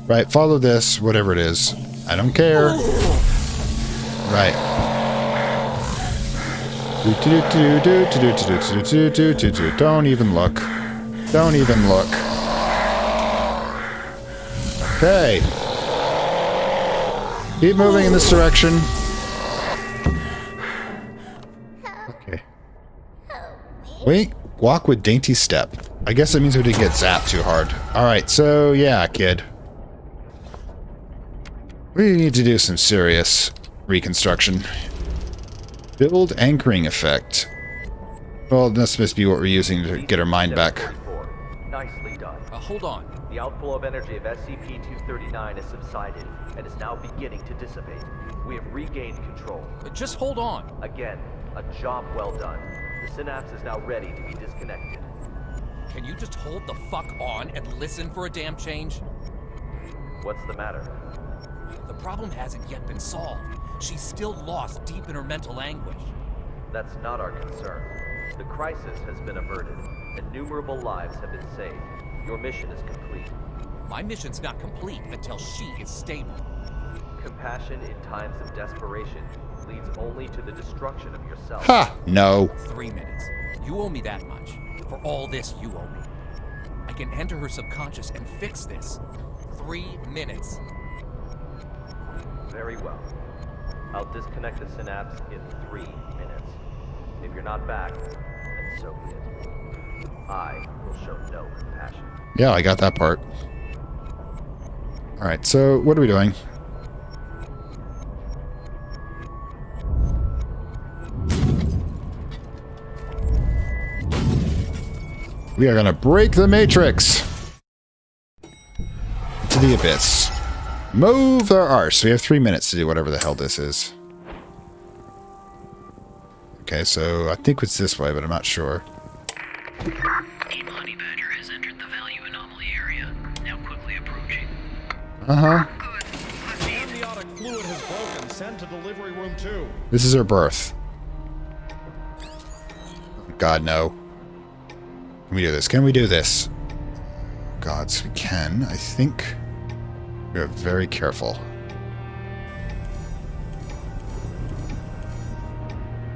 Right, follow this, whatever it is. I don't care. Right. Don't even look. Don't even look. Okay. Keep moving in this direction. Okay. Wait, walk with dainty step. I guess it means we didn't get zapped too hard. Alright, so yeah, kid. We need to do some serious reconstruction. Build anchoring effect. Well, that's supposed to be what we're using to get our mind back. Nicely done. Hold on. The outflow of energy of SCP-239 has subsided and is now beginning to dissipate. We have regained control. Just hold on. Again, a job well done. The synapse is now ready to be disconnected. Can you just hold the fuck on and listen for a damn change? What's the matter? The problem hasn't yet been solved. She's still lost deep in her mental anguish. That's not our concern. The crisis has been averted. Innumerable lives have been saved. Your mission is complete. My mission's not complete until she is stable. Compassion in times of desperation leads only to the destruction of yourself. Ha! No. 3 minutes. You owe me that much. For all this, you owe me. I can enter her subconscious and fix this. 3 minutes. Very well. I'll disconnect the synapse in 3 minutes. If you're not back, then so be it. I will show no compassion. Yeah, I got that part. Alright, so what are we doing? We are going to break the matrix to the abyss. Move our arse. We have 3 minutes to do whatever the hell this is. Okay, so I think it's this way, but I'm not sure. Team Honey Badger has entered the value anomaly area. Now quickly approaching. Uh-huh. Amniotic fluid has broken. Send to delivery room 2. This is her birth. God, no. Can we do this? Can we do this? Gods, we can. I think we're very careful.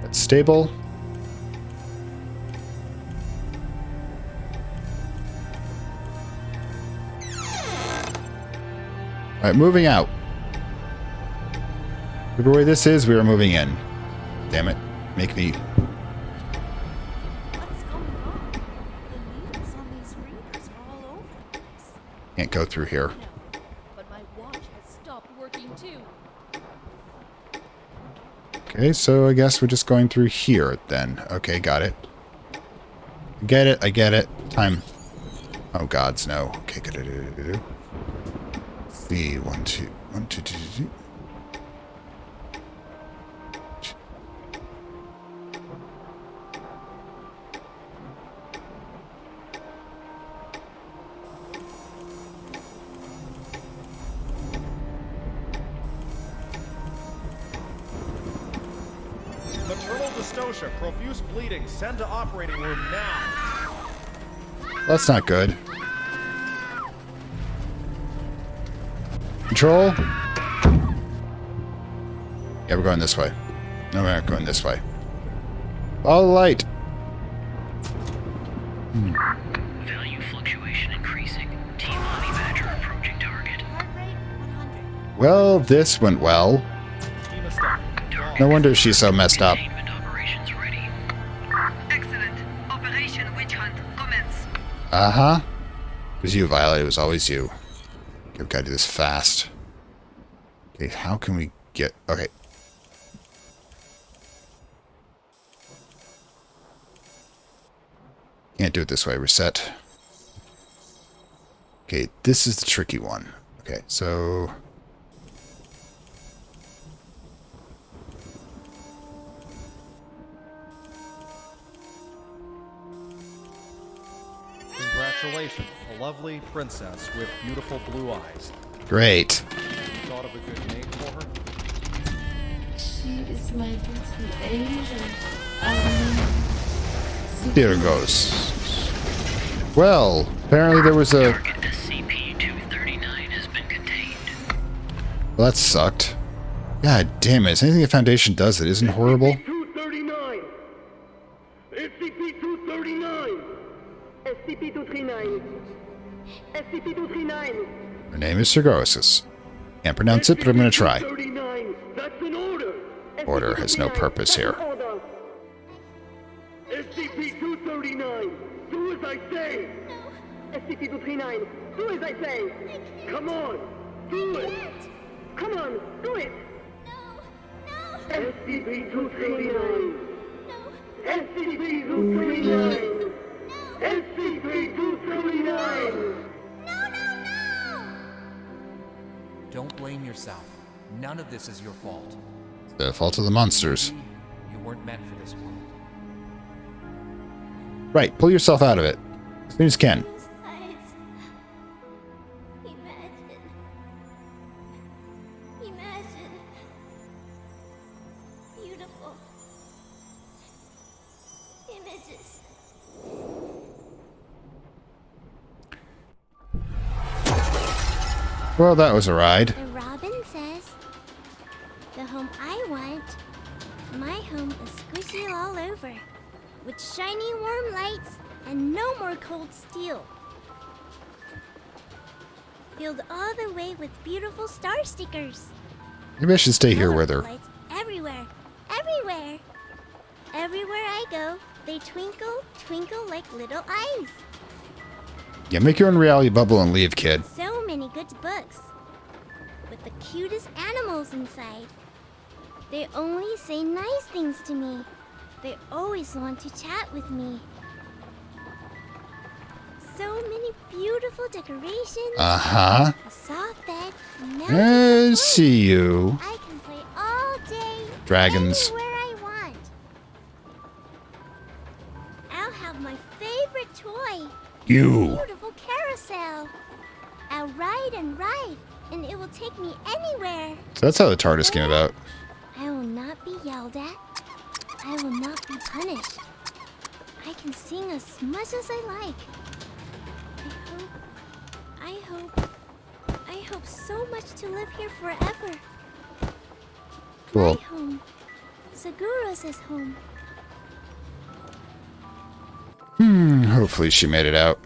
That's stable. Alright, moving out. Whatever way this is, we are moving in. Damn it. Make me... What's going on? The needles on these readers are all over the place. Can't go through here. But my watch has stopped working too. Okay, so I guess we're just going through here then. Okay, got it. Get it, I get it. Time. Oh gods, no. Okay, good. See, 1, 2, 1, 2, 2, 2. Maternal dystocia, profuse bleeding. Send to operating room now. That's not good. Control. Yeah, we're going this way. No, we're not going this way. Follow the light. Value fluctuation increasing. Team Honey Badger approaching target. Heart rate 100. Well, this went well. No wonder she's so messed up. Operations ready. Excellent. Operation Witch Hunt commence. Uh-huh. It was you, Violet. It was always you. Okay, we've got to do this fast. Okay, how can we get... Okay. Can't do it this way. Reset. Okay, this is the tricky one. Okay, so... Congratulations, a lovely princess with beautiful blue eyes. Great. Thought of a good name for her? She is my little angel. There it goes. Well, apparently there was a... Target SCP-239 has been contained. Well, that sucked. God damn it. Is anything the Foundation does that isn't horrible? SCP-239! SCP-239! SCP-239! SCP-239! Her name is Sargosis. Can't pronounce it, but I'm going to try. That's an order! Order has no purpose here. SCP-239! Do as I say! SCP-239! Do as I say! Come on! Do it! Come on! Do it! SCP-239! SCP-239! SCP-239! Don't blame yourself. None of this is your fault. The fault of the monsters. You weren't meant for this world. Right, pull yourself out of it. As soon as you can. Imagine. Beautiful. Images. Well, that was a ride. The Robin says, the home I want, my home is squishy all over, with shiny warm lights and no more cold steel. Filled all the way with beautiful star stickers. Maybe I should stay here with her. Lights everywhere, everywhere. Everywhere I go, they twinkle, twinkle like little eyes. Yeah, make your own reality bubble and leave, kid. So many good books, with the cutest animals inside. They only say nice things to me. They always want to chat with me. So many beautiful decorations. Uh-huh. A soft bed. I see you. I can play all day. Dragons. Anywhere I want. I'll have my favorite toy. You. Beautiful carousel. I'll ride and ride, and it will take me anywhere. So that's how the TARDIS came about. I will not be yelled at. I will not be punished. I can sing as much as I like. I hope so much to live here forever. Cool. My home. Segura's home. Hopefully she made it out.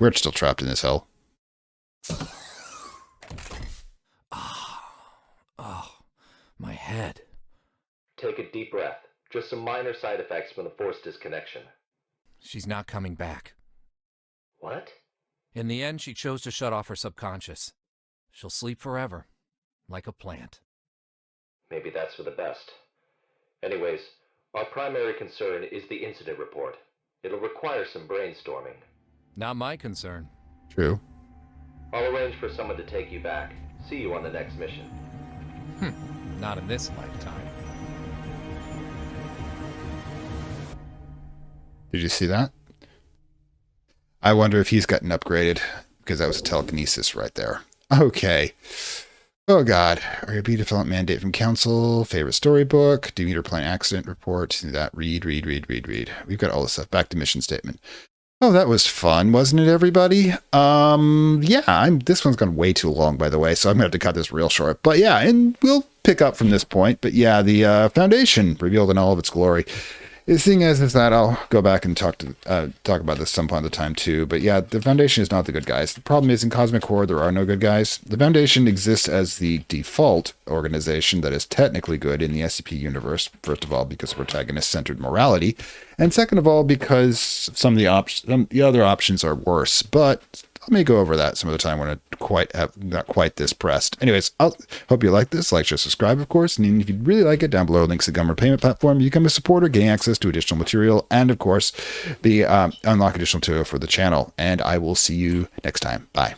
We're still trapped in this hell. Oh, my head. Take a deep breath. Just some minor side effects from the force disconnection. She's not coming back. What? In the end, she chose to shut off her subconscious. She'll sleep forever, like a plant. Maybe that's for the best. Anyways, our primary concern is the incident report. It'll require some brainstorming. Not my concern. True. I'll arrange for someone to take you back. See you on the next mission. Not in this lifetime. Did you see that? I wonder if he's gotten upgraded, because that was a telekinesis right there. Okay. Oh god. Area B development mandate from council. Favorite storybook. Demeter plane accident report. That. Read. We've got all this stuff. Back to mission statement. Oh, that was fun, wasn't it, everybody? Yeah, this one's gone way too long, by the way, so I'm going to have to cut this real short. But yeah, and we'll pick up from this point. But yeah, the Foundation revealed in all of its glory. The thing is that I'll go back and talk about this some point of the time too. But yeah, the Foundation is not the good guys. The problem is in Cosmic Horde there are no good guys. The Foundation exists as the default organization that is technically good in the SCP universe. First of all, because of protagonist-centered morality, and second of all, because some of the other options are worse. But let me go over that some other time when I'm not quite this pressed. Anyways, I hope you like this. Like, share, subscribe, of course. And if you really like it, down below links to Gummer payment platform. You become a supporter, gain access to additional material, and of course, the unlock additional material for the channel. And I will see you next time. Bye.